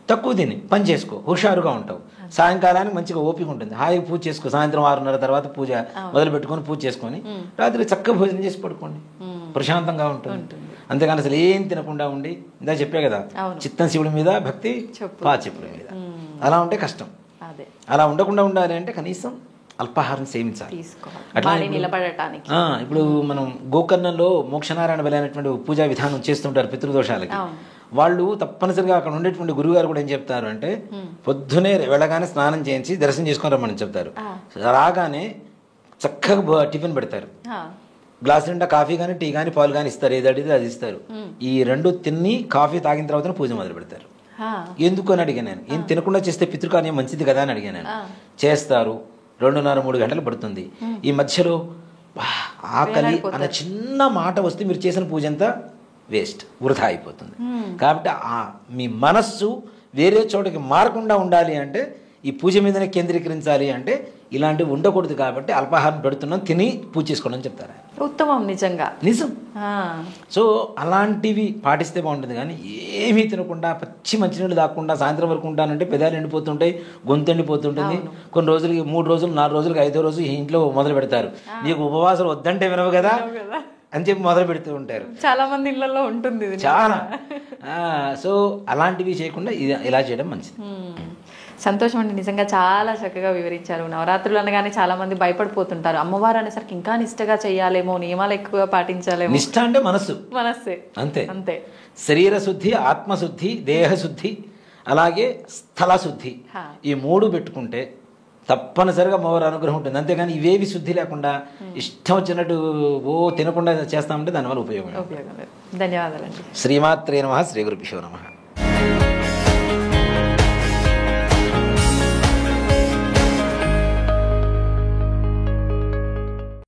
తక్కువ తిని పని చేసుకో, హుషారుగా ఉంటావు. సాయంకాలానికి మంచిగా ఓపిక ఉంటుంది, హాయిగా పూజ చేసుకో. సాయంత్రం 6:30 తర్వాత పూజ మొదలు పెట్టుకొని పూజ చేసుకొని రాత్రి చక్కగా భోజనం చేసి పడుకోండి, ప్రశాంతంగా ఉంటుంది. అంతేగాని అసలు ఏం తినకుండా ఉండి, ఇందా చెప్పే కదా, చిత్తం శివుడి మీద భక్తి చెప్పుల మీద, అలా ఉంటే కష్టం. అలా ఉండకుండా ఉండాలి అంటే కనీసం అల్పాహారం సేవించాలి. అట్లా ఇప్పుడు మనం గోకర్ణంలో మోక్షనారాయణ బలైనటువంటి పూజా విధానం చేస్తుంటారు పితృదోషాలకి. వాళ్ళు తప్పనిసరిగా అక్కడ ఉండేటువంటి గురువుగారు కూడా ఏం చెప్తారు అంటే, పొద్దునే వెళ్ళగానే స్నానం చేయించి దర్శనం చేసుకొని రమ్మని చెప్తారు. రాగానే చక్కగా టిఫిన్ పెడతారు, గ్లాస్ నిండా కాఫీ కానీ టీ కానీ పాలు కానీ ఇస్తారు, ఏది అడిగితే అది ఇస్తారు. ఈ 2 తిని కాఫీ తాగిన తర్వాత పూజ మొదలు పెడతారు. ఎందుకు అని అడిగాను నేను. ఏం తినకుండా చేస్తే పితృకార్యం మంచిది కదా అని అడిగాను నేను. చేస్తారు, 2.5-3 గంటలు పడుతుంది. ఈ మధ్యలో ఆకలి అన్న చిన్న మాట వస్తే మీరు చేసిన పూజ అంతా వేస్ట్, వృధా అయిపోతుంది. కాబట్టి మీ మనస్సు వేరే చోటకి మారకుండా ఉండాలి అంటే, ఈ పూజ మీదనే కేంద్రీకరించాలి అంటే ఇలాంటివి ఉండకూడదు. కాబట్టి అల్పాహారం పెడుతున్నాం, తిని పూజ చేసుకోవడం చెప్తారు. ఉత్తమం, నిజంగా నిజం. సో అలాంటివి పాటిస్తే బాగుంటుంది. కానీ ఏమీ తినకుండా పచ్చి మంచినీళ్ళు తాకుండా సాయంత్రం వరకు ఉంటానంటే పెదాలు ఎండిపోతుంటాయి, గొంతు ఎండిపోతుంటుంది. కొన్ని రోజులకి 3 రోజులు 4 రోజులకి 5వ రోజు ఇంట్లో మొదలు పెడతారు, నీకు ఉపవాసం వద్దంటే వినవు కదా అని చెప్పి మొదలు పెడుతూ ఉంటారు. చాలా మంది ఇళ్లలో ఉంటుంది చాలా. సో అలాంటివి చేయకుండా ఇలా చేయడం మంచిది. సంతోషం అండి, నిజంగా చాలా చక్కగా వివరించారు. నవరాత్రులు అనగానే చాలా మంది భయపడిపోతుంటారు, అమ్మవారు అనేసరికి ఇంకా నిష్టగా చేయాలేమో, నియమాలు ఎక్కువగా పాటించాలేమో. నిష్ట అంటే మనస్సే అంతే అంతే. శరీర శుద్ధి, ఆత్మశుద్ధి, దేహశుద్ధి, అలాగే స్థలశుద్ధి, హా. ఈ 3 పెట్టుకుంటే తప్పనిసరిగా అమ్మవారి అనుగ్రహం ఉంటుంది. అంతేగాని ఇవేవి శుద్ధి లేకుండా ఇష్టం వచ్చినట్టు తినకుండా చేస్తామంటే దానివల్ల ఉపయోగం. ఉపయోగం లేదు. ధన్యవాదాలండి. శ్రీమాత్రే నమః. శ్రీ గురుభ్యో నమః.